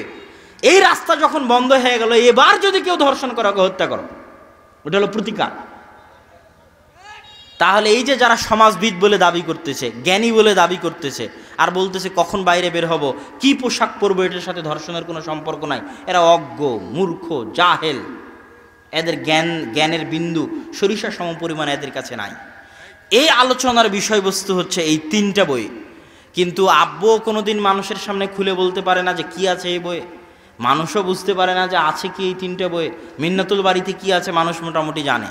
এই রাস্তা যখন বন্ধ হয়ে গেল, এবার যদি কেউ ধর্ষণ করে ওকে হত্যা করো, ওটা হলো প্রতিকার। তাহলে এই যে যারা সমাজবিদ বলে দাবি করতেছে, জ্ঞানী বলে দাবি করতেছে, আর বলতেছে কখন বাইরে বের হব, কি পোশাক পরবো, এটার সাথে ধর্ষণের কোনো সম্পর্ক নাই, এরা অজ্ঞ, মূর্খ, জাহেল। এদের জ্ঞানের বিন্দু সরিষা সম পরিমাণ এদের কাছে নাই। এই আলোচনার বিষয়বস্তু হচ্ছে এই 3টা বই। কিন্তু আব্বুও কোনোদিন মানুষের সামনে খুলে বলতে পারে না যে কি আছে এই বইয়ে। মানুষও বুঝতে পারে না যে আছে কি এই 3টে বইয়ে। মিন্নাতুল বাড়িতে কি আছে মানুষ মোটামুটি জানে,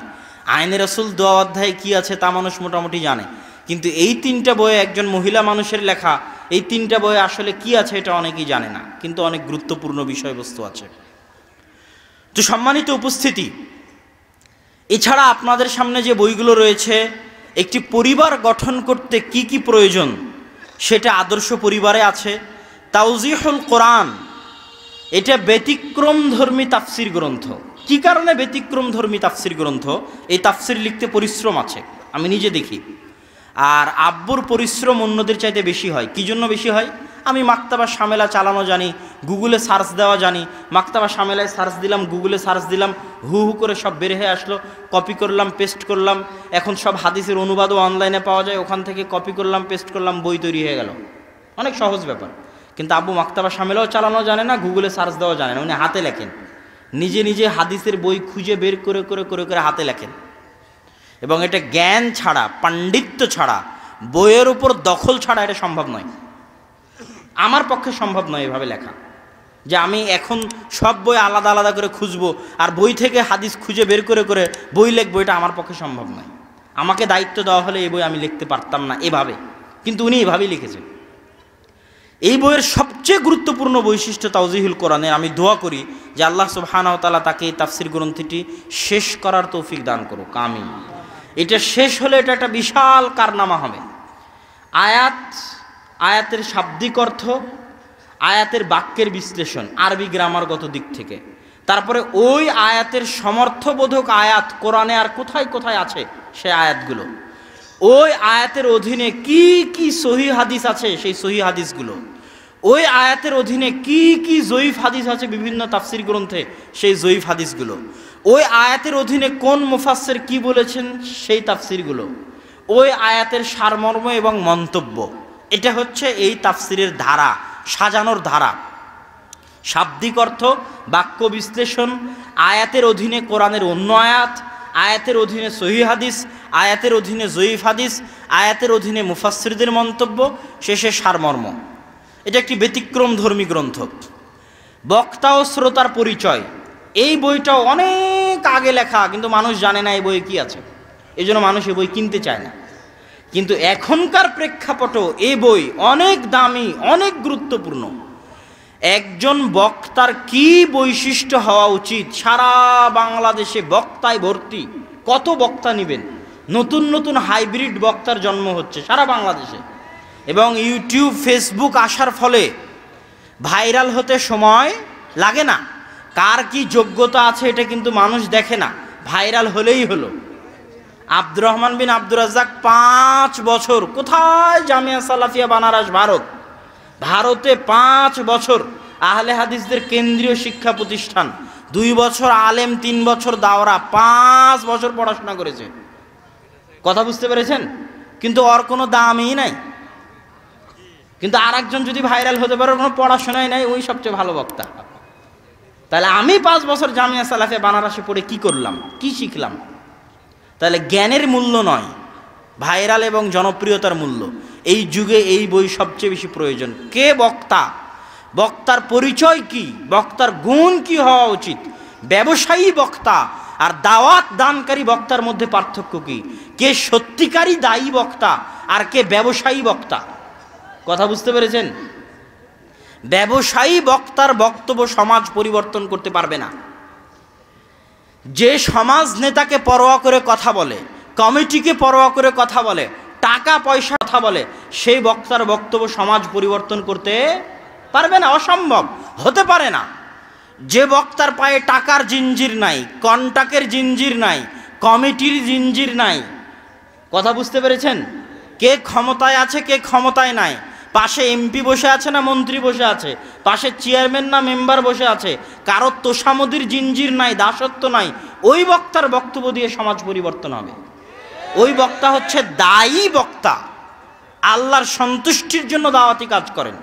আইনে রাসূল 2 অধ্যায়ে কি আছে তা মানুষ মোটামুটি জানে। কিন্তু এই 3টা বইয়ে একজন মহিলা মানুষের লেখা, এই 3টা বইয়ে আসলে কি আছে এটা অনেকেই জানে না, কিন্তু অনেক গুরুত্বপূর্ণ বিষয়বস্তু আছে। তো সম্মানিত উপস্থিতি, এছাড়া আপনাদের সামনে যে বইগুলো রয়েছে, একটি পরিবার গঠন করতে কি কি প্রয়োজন সেটা আদর্শ পরিবারে আছে। তাওজিহুল কোরআন, এটা ব্যতিক্রমধর্মী তাফসির গ্রন্থ। কি কারণে ব্যতিক্রমধর্মী তাফসির গ্রন্থ? এই তাফসির লিখতে পরিশ্রম আছে, আমি নিজে দেখি। আর আব্বুর পরিশ্রম অন্যদের চাইতে বেশি হয়। কি জন্য বেশি হয়? আমি মাকতাবা শামেলা চালানো জানি, গুগলে সার্চ দেওয়া জানি। মাকতাবা শামেলায় সার্চ দিলাম, গুগলে সার্চ দিলাম, হু হু করে সব বের হয়ে আসলো, কপি করলাম, পেস্ট করলাম। এখন সব হাদিসের অনুবাদও অনলাইনে পাওয়া যায়, ওখান থেকে কপি করলাম, পেস্ট করলাম, বই তৈরি হয়ে গেল। অনেক সহজ ব্যাপার। কিন্তু আব্বু মাকতাবা শামেলাও চালানো জানে না, গুগলে সার্চ দেওয়া জানে না, উনি হাতে লেখেন, নিজে নিজে হাদিসের বই খুঁজে বের করে করে করে করে হাতে লেখেন। এবং এটা জ্ঞান ছাড়া, পাণ্ডিত্য ছাড়া, বইয়ের উপর দখল ছাড়া এটা সম্ভব নয়। আমার পক্ষে সম্ভব নয় এভাবে লেখা, যে আমি এখন সব বই আলাদা আলাদা করে খুঁজবো আর বই থেকে হাদিস খুঁজে বের করে করে বই লিখবো, এটা আমার পক্ষে সম্ভব নয়। আমাকে দায়িত্ব দেওয়া হলে এই বই আমি লিখতে পারতাম না এভাবে, কিন্তু উনি এভাবেই লিখেছেন। এই বইয়ের সবচেয়ে গুরুত্বপূর্ণ বৈশিষ্ট্য তাওজিহুল কোরআনে। আমি দোয়া করি যে আল্লাহ সুবহানাহু ওয়া তাআলা তাকে এই তাফসির গ্রন্থটি শেষ করার তৌফিক দান করুক, আমিন। এটা শেষ হলে এটা একটা বিশাল কারনামা হবে। আয়াতের শাব্দিক অর্থ, আয়াতের বাক্যের বিশ্লেষণ আরবি গ্রামারগত দিক থেকে, তারপরে ওই আয়াতের সমর্থবোধক আয়াত কোরআনে আর কোথায় কোথায় আছে সে আয়াতগুলো, ওই আয়াতের অধীনে কি কি সহিহ হাদিস আছে সেই সহিহ হাদিসগুলো, ওই আয়াতের অধীনে কি কি জয়ীফ হাদিস আছে বিভিন্ন তাফসির গ্রন্থে সেই জয়ীফ হাদিসগুলো, ওই আয়াতের অধীনে কোন মুফাসসির কি বলেছেন সেই তাফসিরগুলো, ওই আয়াতের সারমর্ম এবং মন্তব্য। এটা হচ্ছে এই তাফসিরের ধারা, সাজানোর ধারা। শাব্দিক অর্থ, বাক্য বিশ্লেষণ, আয়াতের অধীনে কোরআনের অন্য আয়াত, আয়াতের অধীনে সহিহ হাদিস, আয়াতের অধীনে জয়ীফ হাদিস, আয়াতের অধীনে মুফাসসিরদের মন্তব্য, শেষে সারমর্ম। এটা একটি ব্যতিক্রমধর্মী গ্রন্থ। বক্তা ও শ্রোতার পরিচয়, এই বইটাও অনেক আগে লেখা, কিন্তু মানুষ জানে না এই বইয়ে কি আছে, এই জন্য মানুষ এই বই কিনতে চায় না। কিন্তু এখনকার প্রেক্ষাপটে এই বই অনেক দামি, অনেক গুরুত্বপূর্ণ। একজন বক্তার কি বৈশিষ্ট্য হওয়া উচিত, সারা বাংলাদেশে বক্তায় ভর্তি, কত বক্তা নেবেন, নতুন নতুন হাইব্রিড বক্তার জন্ম হচ্ছে সারা বাংলাদেশে। এবং ইউটিউব, ফেসবুক আসার ফলে ভাইরাল হতে সময় লাগে না। কার কি যোগ্যতা আছে এটা কিন্তু মানুষ দেখে না, ভাইরাল হলেই হলো। আব্দুর রহমান বিন আব্দুর রাজ্জাক 5 বছর কোথায়? জামিয়া সালাফিয়া বানারস, ভারতে 5 বছর আহলে হাদিসদের কেন্দ্রীয় শিক্ষা প্রতিষ্ঠান, 2 বছর আলেম, 3 বছর দাওরা, 5 বছর পড়াশোনা করেছে। কথা বুঝতে পেরেছেন? কিন্তু ওর কোনো দামই নাই। কিন্তু আর একজন যদি ভাইরাল হতে পারে, কোনো পড়াশোনাই নাই, ওই সবচেয়ে ভালো বক্তা। তাহলে আমি 5 বছর জামিয়া সালাফিয়া বানারসে পড়ে কি করলাম, কি শিখলাম? তাহলে জ্ঞানের মূল্য নয়, ভাইরাল এবং জনপ্রিয়তার মূল্য। এই যুগে এই বই সবচেয়ে বেশি প্রয়োজন। কে বক্তা, বক্তার পরিচয় কি, বক্তার গুণ কি হওয়া উচিত, ব্যবসায়ী বক্তা আর দাওয়াত দানকারী বক্তার মধ্যে পার্থক্য কি, কে সত্যিকারী দায়ী বক্তা আর কে ব্যবসায়ী বক্তা। কথা বুঝতে পেরেছেন? ব্যবসায়ী বক্তার বক্তব্য সমাজ পরিবর্তন করতে পারবে না, যে সমাজ নেতাকে পরোয়া করে কথা বলে, কমিটিকে পরোয়া করে কথা বলে, টাকা পয়সা কথা বলে, সেই বক্তার বক্তব্য সমাজ পরিবর্তন করতে পারবে না, অসম্ভব, হতে পারে না। যে বক্তার পায়ে টাকার জিঞ্জির নাই, কন্টাক্টের জিঞ্জির নাই, কমিটির জিঞ্জির নাই, কথা বুঝতে পেরেছেন? কে ক্ষমতায় আছে, কে ক্ষমতায় নাই, পাশে এমপি বসে আছে না মন্ত্রী বসে আছে, পাশে চেয়ারম্যান না মেম্বার বসে আছে, কারো তোষামদির জিঞ্জির নাই, দাসত্ব নাই, ওই বক্তার বক্তব্য দিয়ে সমাজ পরিবর্তন হবে। ওই বক্তা হচ্ছে দায়ী বক্তা, আল্লাহর সন্তুষ্টির জন্য দাওয়াতি কাজ করেন।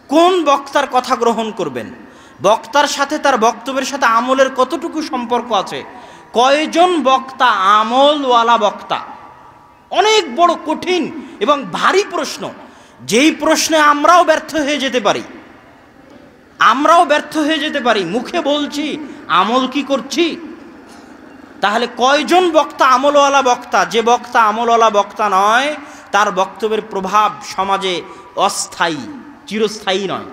কোন বক্তার কথা গ্রহণ করবেন, বক্তার সাথে তার বক্তব্যের সাথে আমলের কতটুকু সম্পর্ক আছে। কয়জন বক্তা আমলওয়ালা বক্তা? অনেক বড় কঠিন এবং ভারী প্রশ্ন, যেই প্রশ্নে আমরাও ব্যর্থ হয়ে যেতে পারি। মুখে বলছি, আমল কি করছি? তাহলে কয়জন বক্তা আমলওয়ালা বক্তা? যে বক্তা আমলওয়ালা বক্তা নয়, তার বক্তব্যের প্রভাব সমাজে অস্থায়ী, চিরস্থায়ী নয়।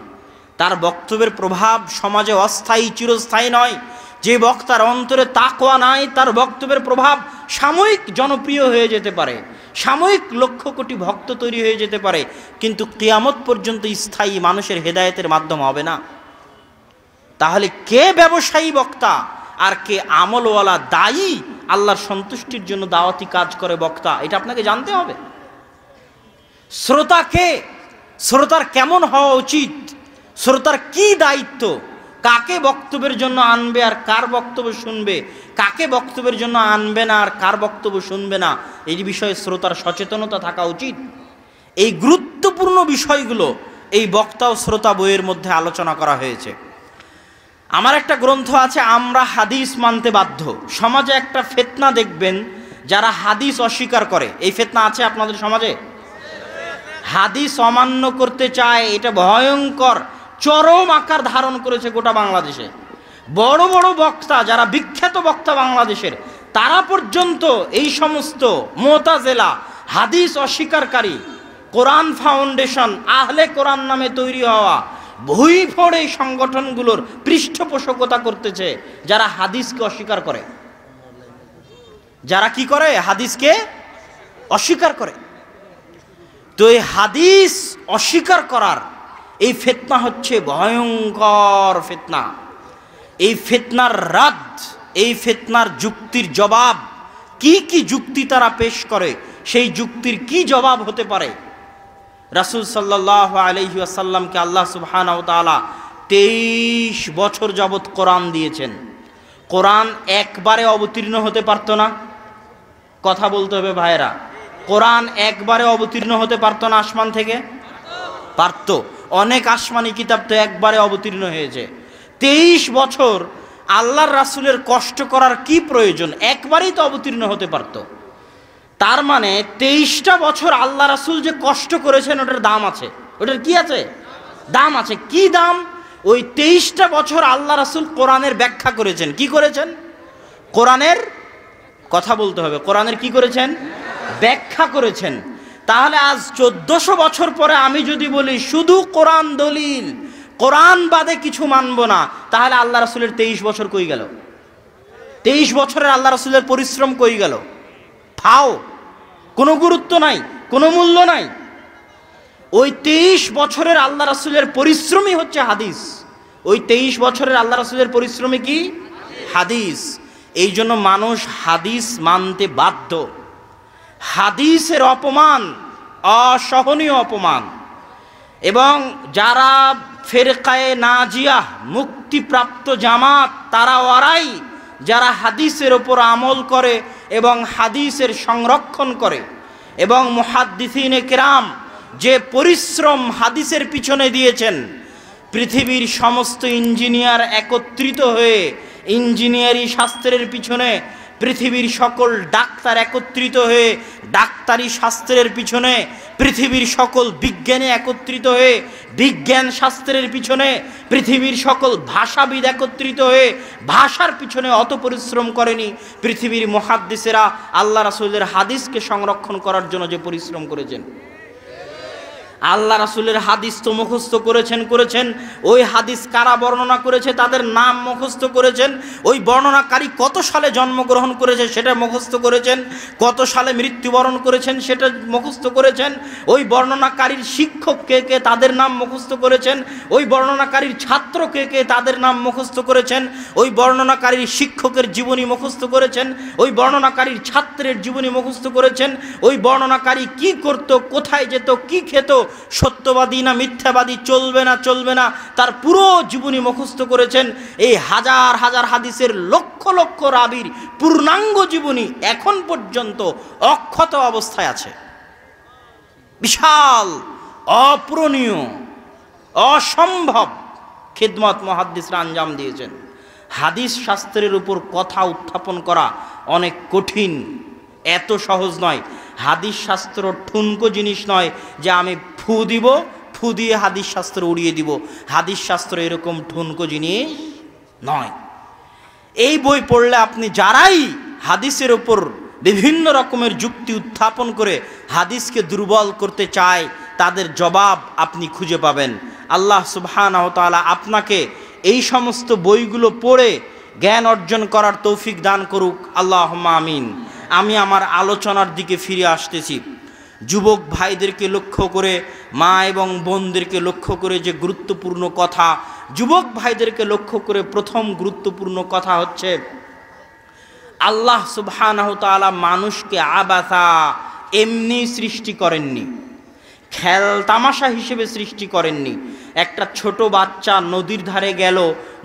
তার বক্তব্যের প্রভাব সমাজে অস্থায়ী, চিরস্থায়ী নয়। যে বক্তার অন্তরে তাকওয়া নাই, তার বক্তব্যের প্রভাব সাময়িক জনপ্রিয় হয়ে যেতে পারে, সাময়িক লক্ষ কোটি ভক্ত তৈরি হয়ে যেতে পারে, কিন্তু কিয়ামত পর্যন্ত স্থায়ী মানুষের হেদায়েতের মাধ্যম হবে না। তাহলে কে ব্যবসায়ী বক্তা আর কে আমলওয়ালা দায়ী, আল্লাহর সন্তুষ্টির জন্য দাওয়াতি কাজ করে বক্তা, এটা আপনাকে জানতে হবে। শ্রোতা কে, শ্রোতার কেমন হওয়া উচিত, শ্রোতার কি দায়িত্ব, কাকে বক্তব্যের জন্য আনবে আর কার বক্তব্য শুনবে, কাকে বক্তব্যের জন্য আনবে না আর কার বক্তব্য শুনবে না, এই বিষয়ে শ্রোতার সচেতনতা থাকা উচিত। এই গুরুত্বপূর্ণ বিষয়গুলো এই বক্তা ও শ্রোতা বইয়ের মধ্যে আলোচনা করা হয়েছে। আমার একটা গ্রন্থ আছে, আমরা হাদিস মানতে বাধ্য। সমাজে একটা ফিতনা দেখবেন, যারা হাদিস অস্বীকার করে, এই ফিতনা আছে আপনাদের সমাজে। হাদিস অমান্য করতে চায়, এটা ভয়ঙ্কর চরম আকার ধারণ করেছে গোটা বাংলাদেশে। বড় বড় বক্তা, যারা বিখ্যাত বক্তা বাংলাদেশের, তারা পর্যন্ত এই সমস্ত মুতাজিলা, হাদিস অস্বীকারী, কোরআন ফাউন্ডেশন, আহলে কোরআন নামে তৈরি হওয়া ভুই ফোড়ে সংগঠনগুলোর পৃষ্ঠপোষকতা করতেছে, যারা হাদিসকে অস্বীকার করে। যারা কি করে? হাদিসকে অস্বীকার করে। তো এই হাদিস অস্বীকার করার এই ফিতনা হচ্ছে ভয়ঙ্কর ফিতনা। এই ফিতনার রাদ, এই ফিতনার যুক্তির জবাব, কি কি যুক্তি তারা পেশ করে, সেই যুক্তির কি জবাব হতে পারে? রাসূল সাল্লাল্লাহু আলাইহি ওয়াসাল্লামকে আল্লাহ সুবহানাহু ওয়া তাআলা 23 বছর যাবত কোরআন দিয়েছেন। কোরআন একবারে অবতীর্ণ হতে পারতো না? কথা বলতে হবে ভাইরা। কোরআন একবারে অবতীর্ণ হতে পারতো না আসমান থেকে? পারত। অনেক আসমানি কিতাব তো একবারে অবতীর্ণ হয়েছে। 23 বছর আল্লাহর রাসূলের কষ্ট করার কি প্রয়োজন? একবারেই তো অবতীর্ণ হতে পারত। তার মানে 23টা বছর আল্লাহ রাসূল যে কষ্ট করেছেন, ওটার দাম আছে। ওটার কি আছে? দাম আছে। কি দাম? ওই 23টা বছর আল্লাহ রাসূল কোরআনের ব্যাখ্যা করেছেন। কি করেছেন? কোরআনের, কথা বলতে হবে, কোরআনের কি করেছেন? ব্যাখ্যা করেছেন। তাহলে আজ 1400 বছর পরে আমি যদি বলি শুধু কোরআন দলিল, কোরআন বাদে কিছু মানব না, তাহলে আল্লাহ রাসূলের 23 বছর কই গেল? 23 বছরের আল্লাহ রাসূলের পরিশ্রম কই গেল? ফাও, কোনো গুরুত্ব নাই, কোনো মূল্য নাই। ওই 23 বছরের আল্লাহ রাসূলের পরিশ্রমই হচ্ছে হাদিস। ওই 23 বছরের আল্লাহ রাসূলের পরিশ্রমী কি? হাদিস। এই জন্য মানুষ হাদিস মানতে বাধ্য। হাদিসের অপমান অসহনীয় অপমান। এবং যারা ফেরকায়ে নাজিয়াহ, মুক্তিপ্রাপ্ত জামাত, তারা ওরাই যারা হাদিসের ওপর আমল করে এবং হাদিসের সংরক্ষণ করে। এবং মুহাদ্দিসিনে কিরাম যে পরিশ্রম হাদিসের পিছনে দিয়েছেন, পৃথিবীর সমস্ত ইঞ্জিনিয়ার একত্রিত হয়ে ইঞ্জিনিয়ারি শাস্ত্রের পিছনে, পৃথিবীর সকল ডাক্তার একত্রিত হয়ে ডাক্তারি শাস্ত্রের পিছনে, পৃথিবীর সকল বিজ্ঞানী একত্রিত হয়ে বিজ্ঞান শাস্ত্রের পিছনে, পৃথিবীর সকল ভাষাবিদ একত্রিত হয়ে ভাষার পিছনে অত পরিশ্রম করেনি পৃথিবীর মুহাদ্দিসেরা আল্লাহ রাসূলের হাদিসকে সংরক্ষণ করার জন্য যে পরিশ্রম করেছেন। আল্লাহ রাসূলের হাদিস তো মুখস্থ করেছেন, ওই হাদিস কারা বর্ণনা করেছে তাদের নাম মুখস্থ করেছেন, ওই বর্ণনাকারী কত সালে জন্মগ্রহণ করেছে সেটা মুখস্থ করেছেন, কত সালে মৃত্যুবরণ করেছেন সেটা মুখস্থ করেছেন, ওই বর্ণনাকারীর শিক্ষক কে কে তাদের নাম মুখস্থ করেছেন, ওই বর্ণনাকারীর ছাত্র কে কে তাদের নাম মুখস্থ করেছেন, ওই বর্ণনাকারীর শিক্ষকের জীবনী মুখস্থ করেছেন, ওই বর্ণনাকারীর ছাত্রের জীবনী মুখস্থ করেছেন, ওই বর্ণনাকারী কি করত, কোথায় যেত, কি খেত, সত্যবাদী না মিথ্যাবাদী, চলবে না তার পুরো জীবনী মুখস্থ করেছেন। এই হাজার হাজার হাদিসের লক্ষ লক্ষ রাবীর পূর্ণাঙ্গ জীবনী এখন পর্যন্ত অক্ষত অবস্থায় আছে। বিশাল অপূরণীয় অসম্ভব খিদমত মুহাদ্দিসরা আঞ্জাম দিয়েছেন। হাদিস শাস্ত্রের উপর কথা উত্থাপন করা অনেক কঠিন, এত সহজ নয়। হাদিস শাস্ত্র ঠুনকো জিনিস নয় যে আমি ফু দিব, ফু দিয়ে হাদিস শাস্ত্র উড়িয়ে দিব। হাদিস শাস্ত্র এরকম ঠুনকো জিনিস নয়। এই বই পড়লে আপনি যারাই হাদিসের উপর বিভিন্ন রকমের যুক্তি উত্থাপন করে হাদিসকে দুর্বল করতে চায় তাদের জবাব আপনি খুঁজে পাবেন। আল্লাহ সুবহানাহু ওয়া তাআলা আপনাকে এই সমস্ত বইগুলো পড়ে জ্ঞান অর্জন করার তৌফিক দান করুক, আল্লাহুম্মা আমিন। আমি আমার আলোচনার দিকে ফিরে আসতেছি। যুবক ভাইদেরকে লক্ষ্য করে, মা এবং বোনদেরকে লক্ষ্য করে যে গুরুত্বপূর্ণ কথা, যুবক ভাইদেরকে লক্ষ্য করে প্রথম গুরুত্বপূর্ণ কথা হচ্ছে আল্লাহ সুবহানাহু তাআলা মানুষকে আবাসা এমনি সৃষ্টি করেননি, খেল তামাশা হিসেবে সৃষ্টি করেননি। একটা ছোট বাচ্চা নদীর ধারে গেল,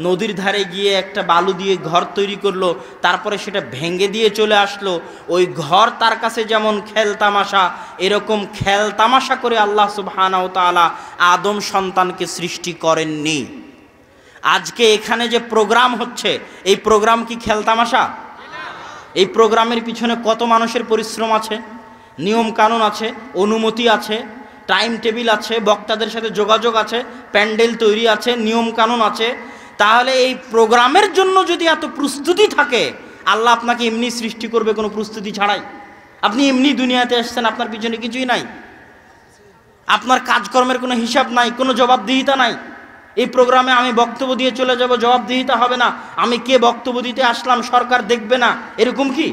নদীর ধারে গিয়ে একটা বালু দিয়ে ঘর তৈরি করলো, তারপরে সেটা ভেঙে দিয়ে চলে আসলো। ওই ঘর তার কাছে যেমন খেল তামাশা, এরকম খেল তামাশা করে আল্লাহ সুবহানাহু তাআলা আদম সন্তানকে সৃষ্টি করেননি। আজকে এখানে যে প্রোগ্রাম হচ্ছে, এই প্রোগ্রাম কি খেল তামাশা? এই প্রোগ্রামের পিছনে কত মানুষের পরিশ্রম আছে, নিয়ম কানুন আছে, অনুমতি আছে, টাইম টেবিল আছে, বক্তাদের সাথে যোগাযোগ আছে, প্যান্ডেল তৈরি আছে, নিয়ম কানুন আছে। তাহলে এই প্রোগ্রামের জন্য যদি এত প্রস্তুতি থাকে, আল্লাহ আপনাকে এমনি সৃষ্টি করবে কোনো প্রস্তুতি ছাড়াই? আপনি এমনি দুনিয়াতে এসেছেন, আপনার পিছনে কিছুই নাই, আপনার কাজকর্মের কোনো হিসাব নাই, কোনো জবাবদিহিতা নাই। এই প্রোগ্রামে আমি বক্তব্য দিয়ে চলে যাব, জবাবদিহিতা হবে না। আমি কে বক্তব্য দিতে আসলাম সরকার দেখবে না, এরকম কি?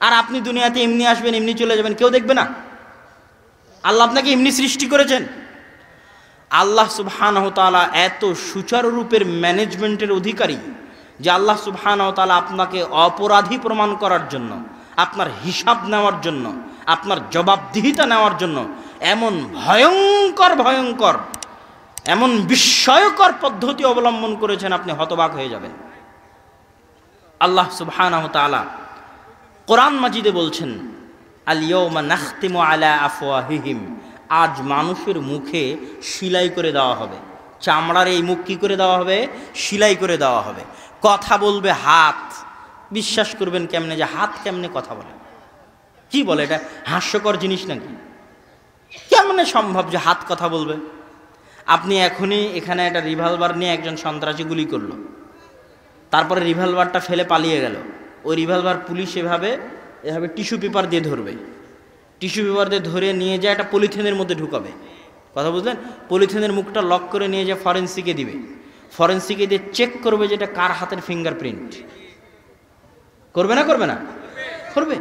আর আপনি দুনিয়াতে এমনি আসবেন, এমনি চলে যাবেন, কেউ দেখবে না? আল্লাহ আপনাকে এমনি সৃষ্টি করেছেন। আল্লাহ সুবহানাহু তাআলা এত সুচারু রূপের ম্যানেজমেন্টের অধিকারী যে আল্লাহ সুবহানাহু তাআলা আপনাকে অপরাধী প্রমাণ করার জন্য, আপনার হিসাব নেওয়ার জন্য, আপনার জবাবদিহিতা নেওয়ার জন্য এমন ভয়ঙ্কর এমন বিস্ময়কর পদ্ধতি অবলম্বন করেছেন, আপনি হতবাক হয়ে যাবেন। আল্লাহ সুবহানাহু তাআলা কোরআন মাজিদে বলছেন, আল ইয়াউমা নাখতিমু আলা আফওয়াহিহিম, আজ মানুষের মুখে সেলাই করে দেওয়া হবে। চামড়ার এই মুখ কি করে দেওয়া হবে? সেলাই করে দেওয়া হবে। কথা বলবে হাত। বিশ্বাস করবেন কেমনে যে হাত কেমনে কথা বলে? কি বলে এটা? হাস্যকর জিনিস নাকি? কেমনে সম্ভব যে হাত কথা বলবে? আপনি এখনই এখানে একটা রিভলভার নিয়ে একজন সন্ত্রাসী গুলি করলো, তারপরে রিভলভারটা ফেলে পালিয়ে গেল। ওই রিভলভার পুলিশ এভাবে টিস্যু পেপার দিয়ে ধরবে, টিস্যু পেপার দিয়ে ধরে নিয়ে যায় একটা পলিথিনের মধ্যে ঢুকাবে। কথা বুঝলেন? পলিথিনের মুখটা লক করে নিয়ে যায় ফরেন্সিকে দিবে। ফরেন্সিকে দিয়ে চেক করবে যে এটা কার হাতের ফিঙ্গারপ্রিন্ট। করবে না? করবে না? করবে।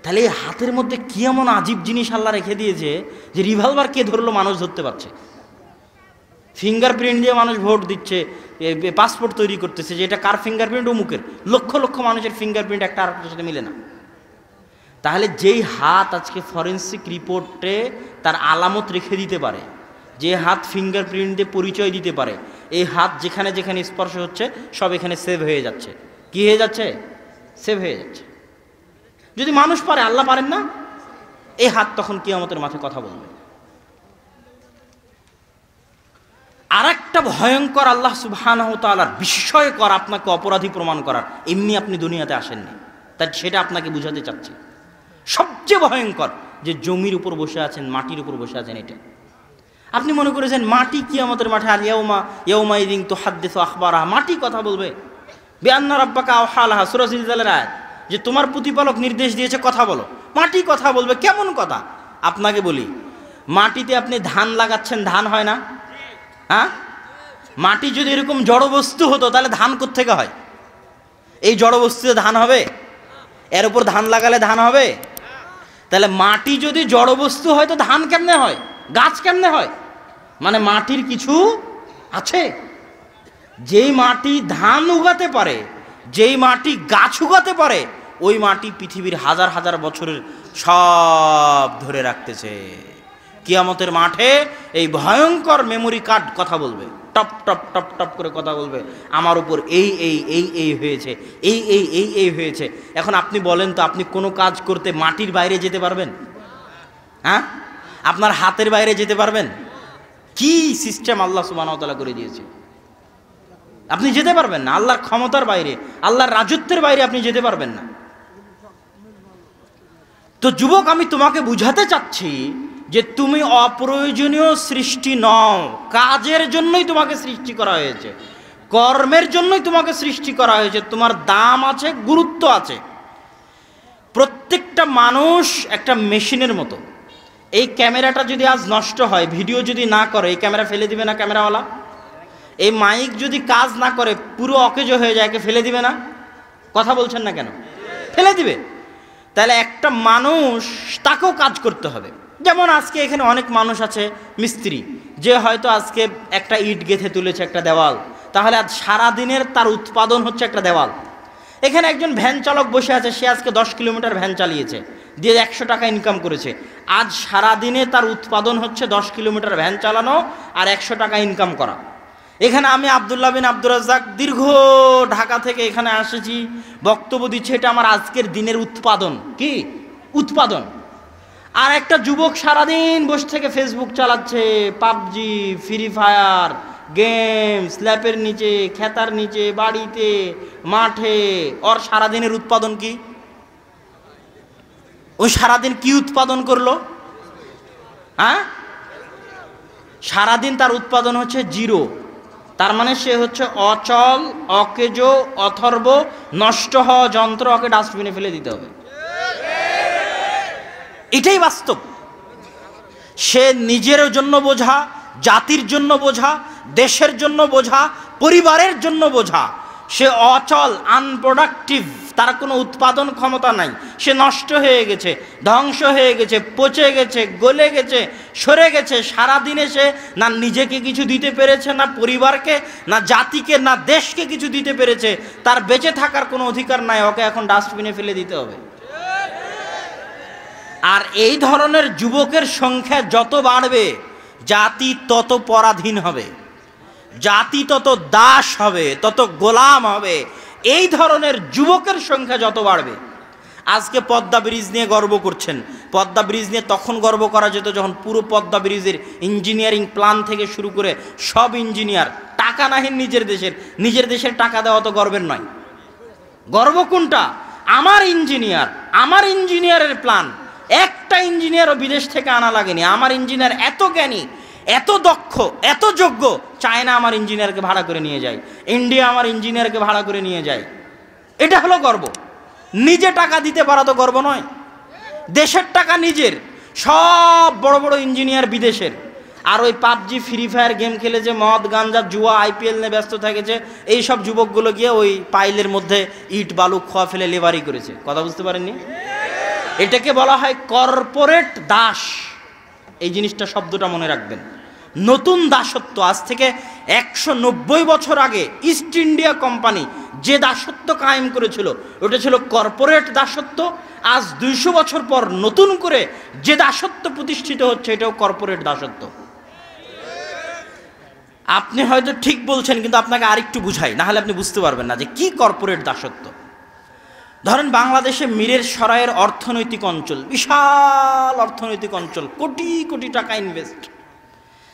তাহলে এই হাতের মধ্যে কি এমন আজীব জিনিস আল্লাহ রেখে দিয়েছে যে রিভলভার কে ধরলো মানুষ ধরতে পারছে। ফিঙ্গারপ্রিন্ট দিয়ে মানুষ ভোট দিচ্ছে, পাসপোর্ট তৈরি করতেছে যে এটা কার ফিঙ্গারপ্রিন্ট, অমুকের। লক্ষ লক্ষ মানুষের ফিঙ্গারপ্রিন্ট একটা আরেকটার সাথে মিলে না। তাহলে যেই হাত আজকে ফরেন্সিক রিপোর্টে তার আলামত রেখে দিতে পারে, যে হাত ফিঙ্গারপ্রিন্ট দিয়ে পরিচয় দিতে পারে, এই হাত যেখানে যেখানে স্পর্শ হচ্ছে সব এখানে সেভ হয়ে যাচ্ছে। কি হয়ে যাচ্ছে? সেভ হয়ে যাচ্ছে। যদি মানুষ পারে, আল্লাহ পারেন না? এই হাত তখন কিয়ামতের মাঠে কথা বলবে। আর একটা ভয়ঙ্কর আল্লাহ সুবহানাহু তাআলার বিস্ময়কর আপনাকে অপরাধী প্রমাণ করার, এমনি আপনি দুনিয়াতে আসেননি, তাই সেটা আপনাকে বুঝাতে চাচ্ছি। সবচেয়ে ভয়ঙ্কর যে জমির উপর বসে আছেন, মাটির উপর বসে আছেন। এটা আপনি মনে করেছেন মাটি কিয়ামতের মাঠে আল ইয়াউমাইযিন তুহাদ্দিসু আখবারাহা, মাটি কথা বলবে। বিআন্না রাব্বাকা আওহালাহা, সূরা জিলজালের আয়াত, যে তোমার প্রতিপালক নির্দেশ দিয়েছে কথা বলো। মাটি কথা বলবে? কেমন কথা? আপনাকে বলি, মাটিতে আপনি ধান লাগাচ্ছেন, ধান হয় না? হ্যাঁ, মাটি যদি এরকম জড়বস্তু হতো তাহলে ধান কোত্থেকে হয়? এই জড়বস্তুতে ধান হবে? এর উপর ধান লাগালে ধান হবে? তাহলে মাটি যদি জড়বস্তু হয় তো ধান কেমনে হয়, গাছ কেমনে হয়? মানে মাটির কিছু আছে। যেই মাটি ধান উগাতে পারে, যেই মাটি গাছ উগাতে পারে, ওই মাটি পৃথিবীর হাজার হাজার বছরের সব ধরে রাখতেছে। কিয়ামতের মাঠে এই ভয়ঙ্কর মেমোরি কার্ড কথা বলবে, টপ টপ টপ টপ করে কথা বলবে, আমার উপর এই এই এই এই হয়েছে, এই এই এই এই হয়েছে। এখন আপনি বলেন তো, আপনি কোনো কাজ করতে মাটির বাইরে যেতে পারবেন? হ্যাঁ, আপনার হাতের বাইরে যেতে পারবেন? কি সিস্টেম আল্লাহ সুবহানাহু ওয়া তাআলা করে দিয়েছে, আপনি যেতে পারবেন না। আল্লাহর ক্ষমতার বাইরে, আল্লাহর রাজত্বের বাইরে আপনি যেতে পারবেন না। তো যুবক, আমি তোমাকে বুঝাতে চাচ্ছি যে তুমি অপ্রয়োজনীয় সৃষ্টি নও। কাজের জন্যই তোমাকে সৃষ্টি করা হয়েছে, কর্মের জন্যই তোমাকে সৃষ্টি করা হয়েছে। তোমার দাম আছে, গুরুত্ব আছে। প্রত্যেকটা মানুষ একটা মেশিনের মতো। এই ক্যামেরাটা যদি আজ নষ্ট হয়, ভিডিও যদি না করে, এই ক্যামেরা ফেলে দিবে না ক্যামেরাওয়ালা? এই মাইক যদি কাজ না করে, পুরো অকেজো হয়ে যায়, একে ফেলে দিবে না? কথা বলছেন না কেন? ফেলে দিবে। তাহলে একটা মানুষ, তাকেও কাজ করতে হবে। যেমন আজকে এখানে অনেক মানুষ আছে মিস্ত্রি, যে হয়তো আজকে একটা ইট গেঁথে তুলেছে একটা দেওয়াল, তাহলে আজ সারাদিনের তার উৎপাদন হচ্ছে একটা দেওয়াল। এখানে একজন ভ্যান চালক বসে আছে, সে আজকে 10 কিলোমিটার ভ্যান চালিয়েছে, দিয়ে 100 টাকা ইনকাম করেছে। আজ সারাদিনে তার উৎপাদন হচ্ছে 10 কিলোমিটার ভ্যান চালানো আর 100 টাকা ইনকাম করা। এখানে আমি আব্দুল্লাহ বিন আব্দুর রাজ্জাক দীর্ঘ ঢাকা থেকে এখানে আসেছি, বক্তব্য দিচ্ছি, এটা আমার আজকের দিনের উৎপাদন। কি উৎপাদন? আর একটা যুবক সারাদিন বসে থেকে ফেসবুক চালাচ্ছে, পাবজি, ফ্রি ফায়ার, গেম, স্ল্যাপের নিচে, খেতার নিচে, বাড়িতে, মাঠে, ওর সারাদিনের উৎপাদন কি? ওই সারাদিন কি উৎপাদন করলো? হ্যাঁ, সারাদিন তার উৎপাদন হচ্ছে জিরো। তার মানে সে হচ্ছে অচল, অকেজো, অথর্ব, নষ্ট হওয়া যন্ত্র। ওকে ডাস্টবিনে ফেলে দিতে হবে। এটাই বাস্তব। সে নিজের জন্য বোঝা, জাতির জন্য বোঝা, দেশের জন্য বোঝা, পরিবারের জন্য বোঝা। সে অচল, আনপ্রোডাক্টিভ, তার কোনো উৎপাদন ক্ষমতা নাই। সে নষ্ট হয়ে গেছে, ধ্বংস হয়ে গেছে, পচে গেছে, গলে গেছে, সরে গেছে। সারাদিনে সে না নিজেকে কিছু দিতে পেরেছে, না পরিবারকে, না জাতিকে, না দেশকে কিছু দিতে পেরেছে। তার বেঁচে থাকার কোনো অধিকার নাই। ওকে এখন ডাস্টবিনে ফেলে দিতে হবে। আর এই ধরনের যুবকের সংখ্যা যত বাড়বে, জাতি তত পরাধীন হবে, জাতি তত দাস হবে, তত গোলাম হবে। এই ধরনের যুবকের সংখ্যা যত বাড়বে। আজকে পদ্মা ব্রিজ নিয়ে গর্ব করছেন। পদ্মা ব্রিজ নিয়ে তখন গর্ব করা যেত যখন পুরো পদ্মা ব্রিজের ইঞ্জিনিয়ারিং প্ল্যান থেকে শুরু করে সব ইঞ্জিনিয়ার টাকা নাহেন নিজের দেশের। নিজের দেশের টাকা দেওয়া তো গর্বের নয়। গর্ব কোনটা? আমার ইঞ্জিনিয়ার, আমার ইঞ্জিনিয়ারের প্ল্যান। একটা ইঞ্জিনিয়ারও বিদেশ থেকে আনা লাগেনি। আমার ইঞ্জিনিয়ার এত জ্ঞানী, এত দক্ষ, এত যোগ্য, চায়না আমার ইঞ্জিনিয়ারকে ভাড়া করে নিয়ে যায়, ইন্ডিয়া আমার ইঞ্জিনিয়ারকে ভাড়া করে নিয়ে যায়। এটা হলো গর্ব। নিজে টাকা দিতে পারা তো গর্ব নয়। দেশের টাকা নিজের, সব বড় বড় ইঞ্জিনিয়ার বিদেশের। আর ওই পাবজি, ফ্রি ফায়ার গেম খেলেছে, মদ, গাঞ্জা, জুয়া, আইপিএল নিয়ে ব্যস্ত থেকেছে। এই সব যুবকগুলো গিয়ে ওই পাইলের মধ্যে ইট বালু খোয়া ফেলে লেবারি করেছে। কথা বুঝতে পারেননি? এটাকে বলা হয় কর্পোরেট দাস। এই জিনিসটা, শব্দটা মনে রাখবেন। নতুন দাসত্ব। আজ থেকে 190 বছর আগে ইস্ট ইন্ডিয়া কোম্পানি যে দাসত্ব কায়েম করেছিল, ওটা ছিল কর্পোরেট দাসত্ব। আজ 200 বছর পর নতুন করে যে দাসত্ব প্রতিষ্ঠিত হচ্ছে, এটাও কর্পোরেট দাসত্ব। আপনি হয়তো ঠিক বলছেন, কিন্তু আপনাকে আরেকটু বুঝাই, না হলে আপনি বুঝতে পারবেন না যে কি কর্পোরেট দাসত্ব। ধরেন বাংলাদেশে মিরের সরাইয়ের অর্থনৈতিক অঞ্চল, বিশাল অর্থনৈতিক অঞ্চল, কোটি কোটি টাকা ইনভেস্ট,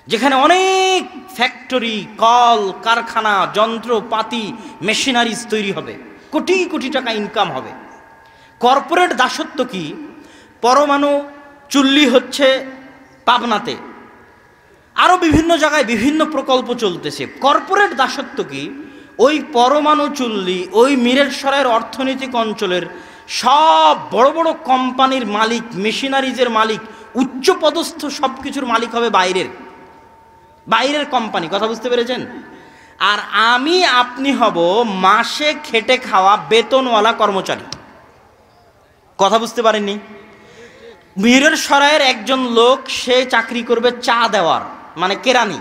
যেখানে অনেক ফ্যাক্টরি, কল কারখানা, যন্ত্রপাতি, মেশিনারিজ তৈরি হবে, কোটি কোটি টাকা ইনকাম হবে। কর্পোরেট দাসত্ব কি? পরমাণু চুল্লি হচ্ছে পাবনাতে, আরও বিভিন্ন জায়গায় বিভিন্ন প্রকল্প চলতেছে। কর্পোরেট দাসত্ব কি? ওই পরমাণু চুল্লি, ওই মিরের সরাইয়ের অর্থনৈতিক অঞ্চলের সব বড় বড় কোম্পানির মালিক, মেশিনারিজের মালিক উচ্চ পদস্থ সব কিছুর মালিক হবে বাইরের কোম্পানি। কথা বুঝতে পেরেছেন? আর আমি আপনি হব মাসে খেটে খাওয়া বেতনওয়ালা কর্মচারী। কথা বুঝতে পারেননি? মিরের সরাইয়ের একজন লোক, সে চাকরি করবে চা দেওয়ার, মানে কেরানি।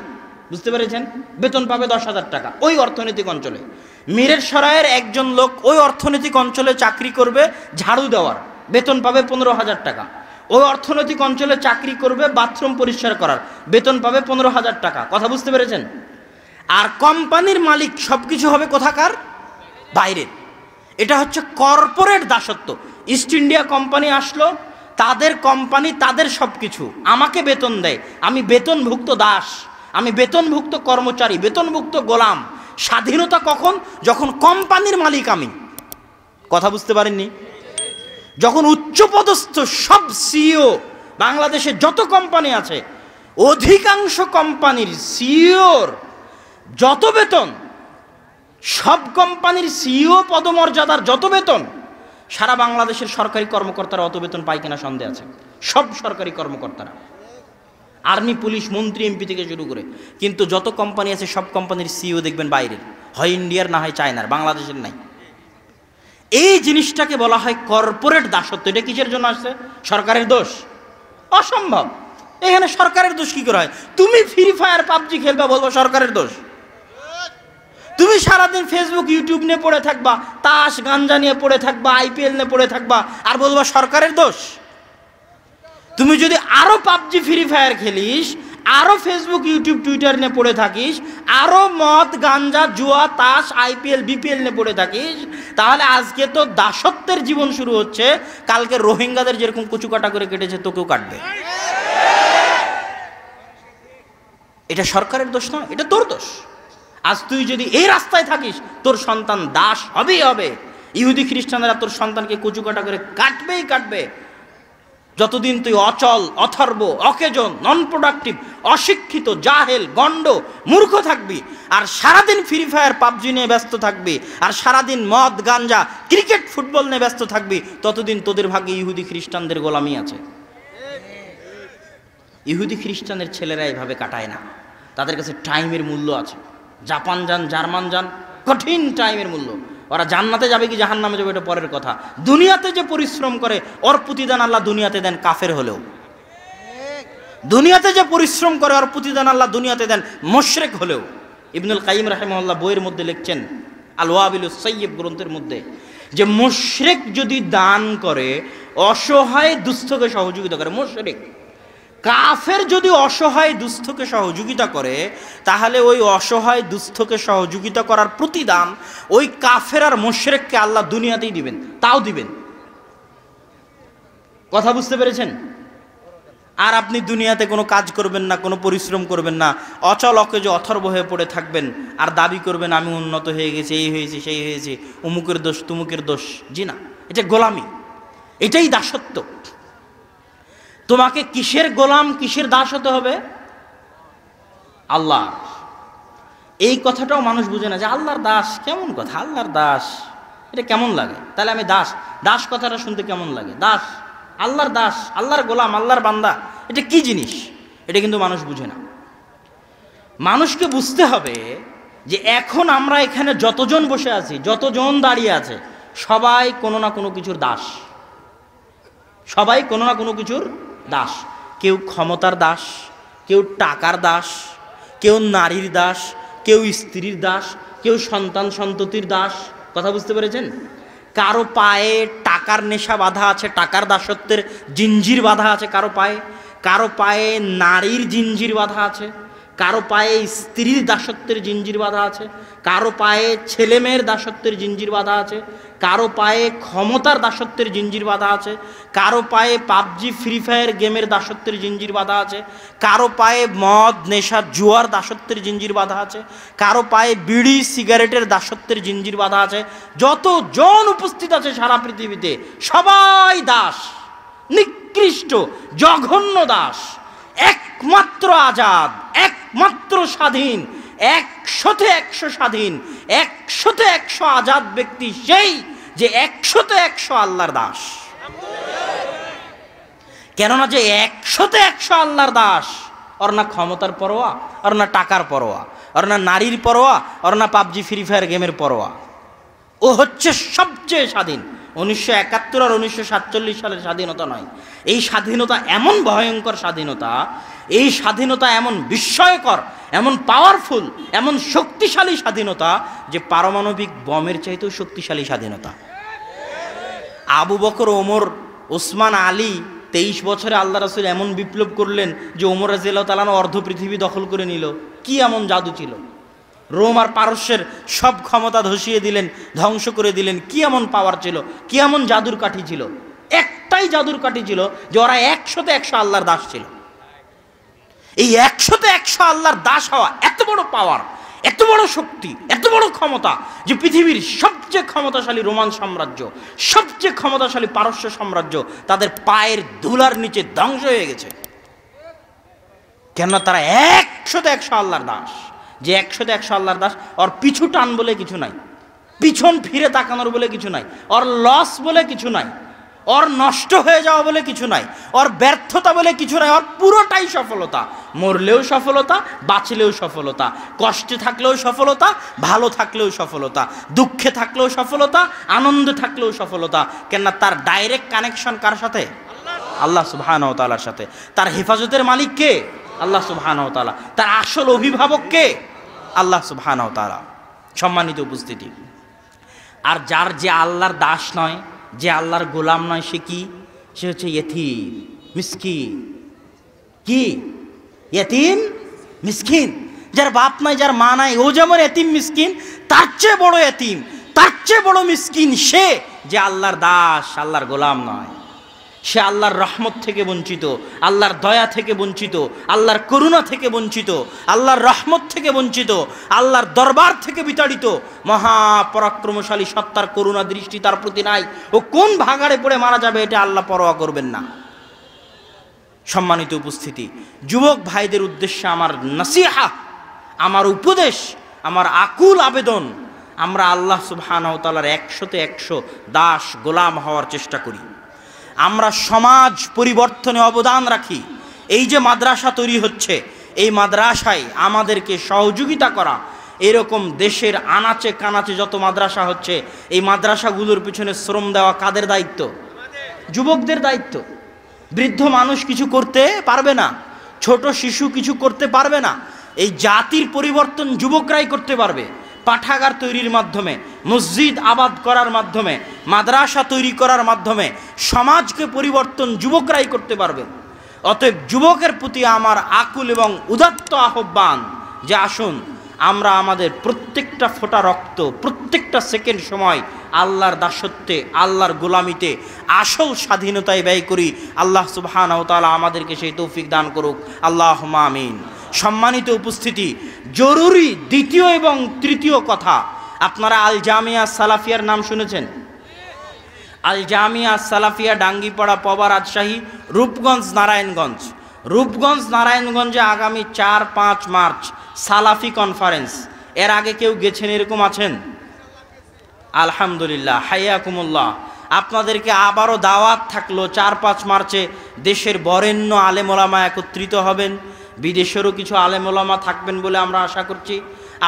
বুঝতে পেরেছেন? বেতন পাবে 10,000 টাকা ওই অর্থনৈতিক অঞ্চলে। মিরের সরাইয়ের একজন লোক ওই অর্থনৈতিক অঞ্চলে চাকরি করবে ঝাড়ু দেওয়ার, বেতন পাবে 15,000 টাকা। ওই অর্থনৈতিক অঞ্চলে চাকরি করবে বাথরুম পরিষ্কার করার, বেতন পাবে 15,000 টাকা। কথা বুঝতে পেরেছেন? আর কোম্পানির মালিক সবকিছু হবে কোথাকার? বাইরের। এটা হচ্ছে কর্পোরেট দাসত্ব। ইস্ট ইন্ডিয়া কোম্পানি আসলো, তাদের কোম্পানি, তাদের সবকিছু, আমাকে বেতন দেয়, আমি বেতনভুক্ত দাস, আমি বেতনভুক্ত কর্মচারী, বেতনভুক্ত গোলাম। স্বাধীনতা কখন? যখন কোম্পানির মালিক আমি। কথা বুঝতে পারেননি? যখন উচ্চপদস্থ সব সিইও, বাংলাদেশে যত কোম্পানি আছে অধিকাংশ কোম্পানির সিইওর যত বেতন, সব কোম্পানির সিইও পদমর্যাদার যত বেতন, সারা বাংলাদেশের সরকারি কর্মকর্তারা অত বেতন পায় কিনা সন্দেহ আছে। সব সরকারি কর্মকর্তারা, আর্মি, পুলিশ, মন্ত্রী, এমপি থেকে শুরু করে। কিন্তু যত কোম্পানি আছে সব কোম্পানির সিইও দেখবেন বাইরের, হয় ইন্ডিয়ার না হয় চায়নার, বাংলাদেশের নাই। এই জিনিসটাকে বলা হয় কর্পোরেট দাসত্ব। এটা কিসের জন্য আসছে? সরকারের দোষ? অসম্ভব। এখানে সরকারের দোষ কি করে হয়? তুমি ফ্রি ফায়ার পাবজি খেলবা, বলবো সরকারের দোষ? তুমি সারাদিন ফেসবুক ইউটিউব নিয়ে পড়ে থাকবা, তাস গাঞ্জা নিয়ে পড়ে থাকবা, আইপিএল নিয়ে পড়ে থাকবা, আর বলবা সরকারের দোষ? তুমি যদি আরো পাবজি ফ্রি ফায়ার খেলিস, আরো ফেসবুক ইউটিউব টুইটার নিয়ে পড়ে থাকিস, আরো মদ গাঞ্জা জুয়া তাস আইপিএল বিপিএল নিয়ে পড়ে থাকিস, তাহলে আজকে তো দাসত্বের জীবন শুরু হচ্ছে, কালকে রোহিঙ্গাদের যেরকম কচু কাটা করে কেটেছে তোকেও কাটবে। এটা সরকারের দোষ নয়, এটা তোর দোষ। আজ তুই যদি এই রাস্তায় থাকিস, তোর সন্তান দাস হবেই হবে। ইহুদি খ্রিস্টানরা তোর সন্তানকে কচু কাটা করে কাটবেই কাটবে। যতদিন তুই অচল, অথর্ব, অকেজন, নন প্রোডাক্টিভ, অশিক্ষিত, জাহেল, গণ্ড, মূর্খ থাকবি, আর সারাদিন ফ্রি ফায়ার পাবজি নিয়ে ব্যস্ত থাকবি, আর সারাদিন মদ গাঞ্জা ক্রিকেট ফুটবল নিয়ে ব্যস্ত থাকবি, ততদিন তোদের ভাগ্যে ইহুদি খ্রিস্টানদের গোলামি আছে। ইহুদি খ্রিস্টানের ছেলেরা এইভাবে কাটায় না, তাদের কাছে টাইমের মূল্য আছে। জাপান যান, জার্মান যান, কঠিন টাইমের মূল্য। ওরা জান্নাতে যাবে কি জাহান্নামে যাবে এটা পরের কথা। দুনিয়াতে যে পরিশ্রম করে ওর প্রতিদান আল্লাহ দুনিয়াতে দেন, কাফের হলেও। দুনিয়াতে যে পরিশ্রম করে ওর প্রতিদান আল্লাহ দুনিয়াতে দেন, মুশরিক হলেও। ইবনুল কাইয়িম রাহিমাহুল্লাহ বইয়ের মধ্যে লিখছেন, আল ওয়াবিলুস সাইয়্যিব গ্রন্থের মধ্যে, যে মুশরিক যদি দান করে, অসহায় দুস্থকে সহযোগিতা করে, মুশরিক। কাফের যদি অসহায় দুস্থকে সহযোগিতা করে, তাহলে ওই অসহায় দুস্থকে সহযোগিতা করার প্রতিদান ওই কাফের আর মুশরিককে আল্লাহ দুনিয়াতেই দিবেন, তাও দিবেন। কথা বুঝতে পেরেছেন? আর আপনি দুনিয়াতে কোনো কাজ করবেন না, কোনো পরিশ্রম করবেন না, অচল অকেজো অথর্ব হয়ে পড়ে থাকবেন, আর দাবি করবেন আমি উন্নত হয়ে গেছি, এই হয়েছে সেই হয়েছে, অমুকের দোষ তুমুকের দোষ। জি না, এটা গোলামি, এটাই দাসত্ব। তোমাকে কিসের গোলাম, কিসের দাস হতে হবে? আল্লাহ। এই কথাটাও মানুষ বুঝে না, যে আল্লাহর দাস কেমন কথা, আল্লাহর দাস এটা কেমন লাগে? তাহলে আমি দাস, দাস কথাটা শুনতে কেমন লাগে? দাস, আল্লাহর দাস, আল্লাহর গোলাম, আল্লাহর বান্দা, এটা কি জিনিস? এটা কিন্তু মানুষ বুঝে না। মানুষকে বুঝতে হবে যে এখন আমরা এখানে যতজন বসে আছি, যতজন দাঁড়িয়ে আছে, সবাই কোনো না কোনো কিছুর দাস। সবাই কোনো না কোনো কিছুর দাস। কেউ ক্ষমতার দাস, কেউ টাকার দাস, কেউ নারীর দাস, কেউ স্ত্রীর দাস, কেউ সন্তান সন্ততির দাস। কথা বুঝতে পেরেছেন? কারো পায়ে টাকার নেশা বাঁধা আছে, টাকার দাসত্বের জিঞ্জির বাঁধা আছে কারো পায়ে, কারো পায়ে নারীর জিঞ্জির বাঁধা আছে, কারো পায়ে স্ত্রীর দাসত্বের জিঞ্জির বাঁধা আছে, কারো পায়ে ছেলে মেয়ের দাসত্বের জিঞ্জির বাঁধা আছে, কারো পায়ে ক্ষমতার দাসত্বের জিঞ্জির বাঁধা আছে, কারো পায়ে পাবজি ফ্রি ফায়ার গেমের দাসত্বের জিঞ্জির বাঁধা আছে, কারো পায়ে মদ নেশা জুয়ার দাসত্বের জিঞ্জির বাঁধা আছে, কারো পায়ে বিড়ি সিগারেটের দাসত্বের জিঞ্জির বাঁধা আছে। যতজন উপস্থিত আছে সারা পৃথিবীতে সবাই দাস, নিকৃষ্ট জঘন্য দাস। একমাত্র আজাদ, একমাত্র স্বাধীন, 100-100 স্বাধীন, 100-100 আজাদ ব্যক্তি সেই যে 100-100 আল্লাহর দাস। কেননা যে 100-তে 100 আল্লাহর দাস, ওর না ক্ষমতার পরোয়া, ওর না টাকার পরোয়া, ওর না নারীর পরোয়া, ওর না পাবজি ফ্রি ফায়ার গেমের পরোয়া। ও হচ্ছে সবচেয়ে স্বাধীন। 1971 আর 1947 সালের স্বাধীনতা নয়, এই স্বাধীনতা এমন ভয়ঙ্কর স্বাধীনতা, এই স্বাধীনতা এমন বিস্ময়কর, এমন পাওয়ারফুল, এমন শক্তিশালী স্বাধীনতা যে পারমাণবিক বমের চাইতেও শক্তিশালী স্বাধীনতা। আবু বকর, ওমর, ওসমান, আলী 23 বছরে আল্লাহ রাসূল এমন বিপ্লব করলেন যে ওমর রাদিয়াল্লাহু তাআলা অর্ধ পৃথিবী দখল করে নিল। কি এমন জাদু ছিল? রোম আর পারস্যের সব ক্ষমতা ধসিয়ে দিলেন, ধ্বংস করে দিলেন। কি এমন পাওয়ার ছিল, কি এমন জাদুর কাঠি ছিল? একটাই জাদুর কাঠি ছিল যে ওরা 100-তে 100 আল্লাহর দাস ছিল। এই 100-তে 100 আল্লাহর দাস হওয়া এত বড় পাওয়ার, এত বড় শক্তি, এত বড় ক্ষমতা যে পৃথিবীর সবচেয়ে ক্ষমতাশালী রোমান সাম্রাজ্য, সবচেয়ে ক্ষমতাশালী পারস্য সাম্রাজ্য তাদের পায়ের ধুলার নিচে ধ্বংস হয়ে গেছে। কেননা তারা 100-তে 100 আল্লাহর দাস। যে 100-তে 100 আল্লাহর দাস, ওর পিছু টান বলে কিছু নাই, পিছন ফিরে তাকানোর বলে কিছু নাই, ওর লস বলে কিছু নাই, ওর নষ্ট হয়ে যাওয়া বলে কিছু নাই, ওর ব্যর্থতা বলে কিছু নাই। ওর পুরোটাই সফলতা। মরলেও সফলতা, বাঁচলেও সফলতা, কষ্টে থাকলেও সফলতা, ভালো থাকলেও সফলতা, দুঃখে থাকলেও সফলতা, আনন্দে থাকলেও সফলতা। কেননা তার ডাইরেক্ট কানেকশন কার সাথে? আল্লাহ সুবহানাহু ওয়া তাআলার সাথে। তার হেফাজতের মালিক কে? আল্লাহ সুবহানাহু ওয়া তাআলা। তার আসল অভিভাবক কে? আল্লাহ সুবহানাহু ওয়া তাআলা। সম্মানিত উপস্থিতি, আর যার যে আল্লাহর দাস নয়, যে আল্লাহর গোলাম নয়, সে কি? সে হচ্ছে ইয়েতিম, মিসকিন। কি? ইয়েতিম, মিসকিন। যার বাপ নাই, যার মা নাই, ও যেমন ইয়েতিম মিসকিন, তার চেয়ে বড় ইয়েতিম, তার চেয়ে বড় মিসকিন সে যে আল্লাহর দাস, আল্লাহর গোলাম নয়। সে আল্লাহর রহমত থেকে বঞ্চিত, আল্লাহর দয়া থেকে বঞ্চিত, আল্লাহর করুণা থেকে বঞ্চিত, আল্লাহর রহমত থেকে বঞ্চিত, আল্লাহর দরবার থেকে বিতাড়িত। মহাপরাক্রমশালী সত্তার করুণা দৃষ্টি তার প্রতি নাই। ও কোন ভাগাড়ে পড়ে মারা যাবে এটা আল্লাহ পরোয়া করবেন না। সম্মানিত উপস্থিতি, যুবক ভাইদের উদ্দেশ্যে আমার নসিহা, আমার উপদেশ, আমার আকুল আবেদন, আমরা আল্লাহ সুবহানাহু ওয়া তাআলার 100-তে 100 দাস, গোলাম হওয়ার চেষ্টা করি। আমরা সমাজ পরিবর্তনে অবদান রাখি। এই যে মাদ্রাসা তৈরি হচ্ছে, এই মাদ্রাসায় আমাদেরকে সহযোগিতা করা। এরকম দেশের আনাচে কানাচে যত মাদ্রাসা হচ্ছে, এই মাদ্রাসাগুলোর পিছনে শ্রম দেওয়া কাদের দায়িত্ব? যুবকদের দায়িত্ব। বৃদ্ধ মানুষ কিছু করতে পারবে না, ছোট শিশু কিছু করতে পারবে না। এই জাতির পরিবর্তন যুবকরাই করতে পারবে। পাঠাগার তৈরির মাধ্যমে, মসজিদ আবাদ করার মাধ্যমে, মাদ্রাসা তৈরি করার মাধ্যমে সমাজকে পরিবর্তন যুবকরাই করতে পারবে। অতএব যুবকের প্রতি আমার আকুল এবং উদাত্ত আহ্বান যে আসুন আমরা আমাদের প্রত্যেকটা ফোঁটা রক্ত, প্রত্যেকটা সেকেন্ড সময় আল্লাহর দাসত্বে, আল্লাহর গোলামিতে, আসল স্বাধীনতায় ব্যয় করি। আল্লাহ সুবহানাহু ওয়া তাআলা আমাদেরকে সেই তৌফিক দান করুক, আল্লাহুম্মা আমিন। সম্মানিত উপস্থিতি, জরুরি দ্বিতীয় এবং তৃতীয় কথা, আপনারা আল জামিয়া সালাফিয়ার নাম শুনেছেন? আল জামিয়া সালাফিয়া ডাঙ্গিপাড়া, পবা, রাজশাহী, রূপগঞ্জ, নারায়ণগঞ্জ। রূপগঞ্জ নারায়ণগঞ্জে আগামী 4-5 মার্চ সালাফি কনফারেন্স। এর আগে কেউ গেছেন এরকম আছেন? আলহামদুলিল্লাহ, হাইয়াকুমুল্লাহ। আপনাদেরকে আবারও দাওয়াত থাকলো, 4-5 মার্চে দেশের বরেণ্য আলেম ওলামা একত্রিত হবেন, বিদেশেরও কিছু আলেম ওলামা থাকবেন বলে আমরা আশা করছি।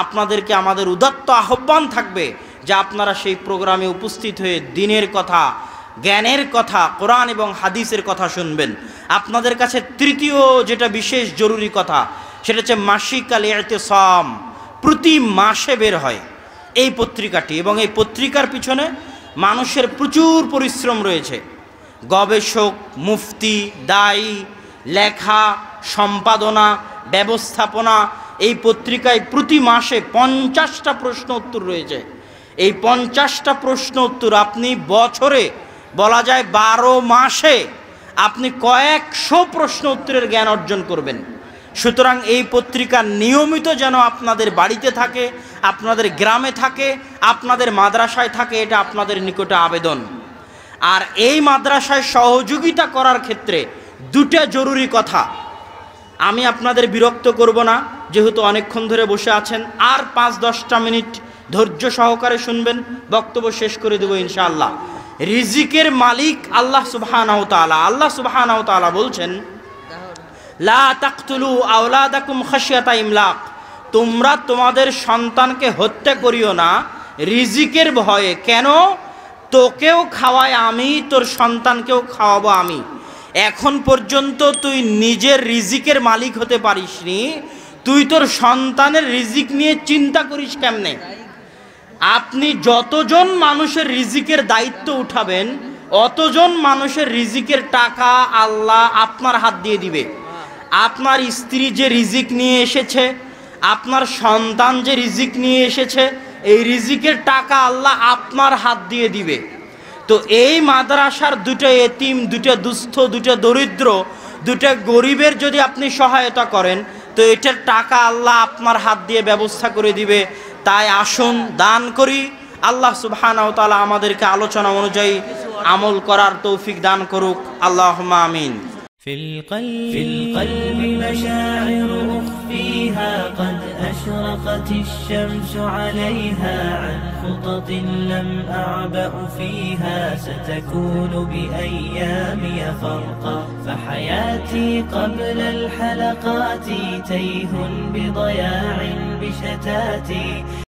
আপনাদেরকে আমাদের উদাত্ত আহ্বান থাকবে যে আপনারা সেই প্রোগ্রামে উপস্থিত হয়ে দিনের কথা, জ্ঞানের কথা, কোরআন এবং হাদিসের কথা শুনবেন। আপনাদের কাছে তৃতীয় যেটা বিশেষ জরুরি কথা, সেটা হচ্ছে মাসিক আল ইতিসাম। প্রতি মাসে বের হয় এই পত্রিকাটি, এবং এই পত্রিকার পিছনে মানুষের প্রচুর পরিশ্রম রয়েছে। গবেষক, মুফতি, দায়ী, লেখা, সম্পাদনা, ব্যবস্থাপনা। এই পত্রিকায় প্রতি মাসে 50টা প্রশ্ন উত্তর রয়েছে। এই 50টা প্রশ্ন উত্তর আপনি বছরে, বলা যায় 12 মাসে আপনি কয়েকশো প্রশ্ন উত্তরের জ্ঞান অর্জন করবেন। সুতরাং এই পত্রিকা নিয়মিত যেন আপনাদের বাড়িতে থাকে, আপনাদের গ্রামে থাকে, আপনাদের মাদ্রাসায় থাকে, এটা আপনাদের নিকটে আবেদন। আর এই মাদ্রাসায় সহযোগিতা করার ক্ষেত্রে দুটো জরুরি কথা। আমি আপনাদের বিরক্ত করব না, যেহেতু অনেকক্ষণ ধরে বসে আছেন। আর 5-10টা মিনিট ধৈর্য সহকারে শুনবেন, বক্তব্য শেষ করে দেব ইনশাআল্লাহ। রিজিকের মালিক আল্লাহ সুবহানাহু ওয়া তাআলা। আল্লাহ সুবহানাহু ওয়া তাআলা বলছেন, লা তাকতুলু আওলাদাকুম খাশিয়াতা ইমলাক, তোমরা তোমাদের সন্তানকে হত্যা করিও না রিজিকের ভয়ে। কেন? তোকেও খাওয়াই আমি, তোর সন্তানকেও খাওয়াবো আমি। এখন পর্যন্ত তুই নিজের রিজিকের মালিক হতে পারিসনি, তুই তোর সন্তানের রিজিক নিয়ে চিন্তা করিস কেমনে? আপনি যতজন মানুষের রিজিকের দায়িত্ব উঠাবেন, অতজন মানুষের রিজিকের টাকা আল্লাহ আপনার হাত দিয়ে দিবে। আপনার স্ত্রী যে রিজিক নিয়ে এসেছে, আপনার সন্তান যে রিজিক নিয়ে এসেছে, এই রিজিকের টাকা আল্লাহ আপনার হাত দিয়ে দিবে। তো এই মাদ্রাসার দুটো এতিম, দুটো দুস্থ, দুটো দরিদ্র, দুটো গরিবের যদি আপনি সহায়তা করেন, তো এটার টাকা আল্লাহ আপনার হাত দিয়ে ব্যবস্থা করে দিবে। তাই আসুন দান করি। আল্লাহ সুবহানাহু ওয়া তাআলা আমাদেরকে আলোচনা অনুযায়ী আমল করার তৌফিক দান করুক। আল্লাহুম্মা আমিন। في القلب مشاعر أخفيها قد أشرقت الشمس عليها عن خطط لم أعبأ فيها ستكون بأيامي فرقا فحياتي قبل الحلقات تيه بضياع بشتاتي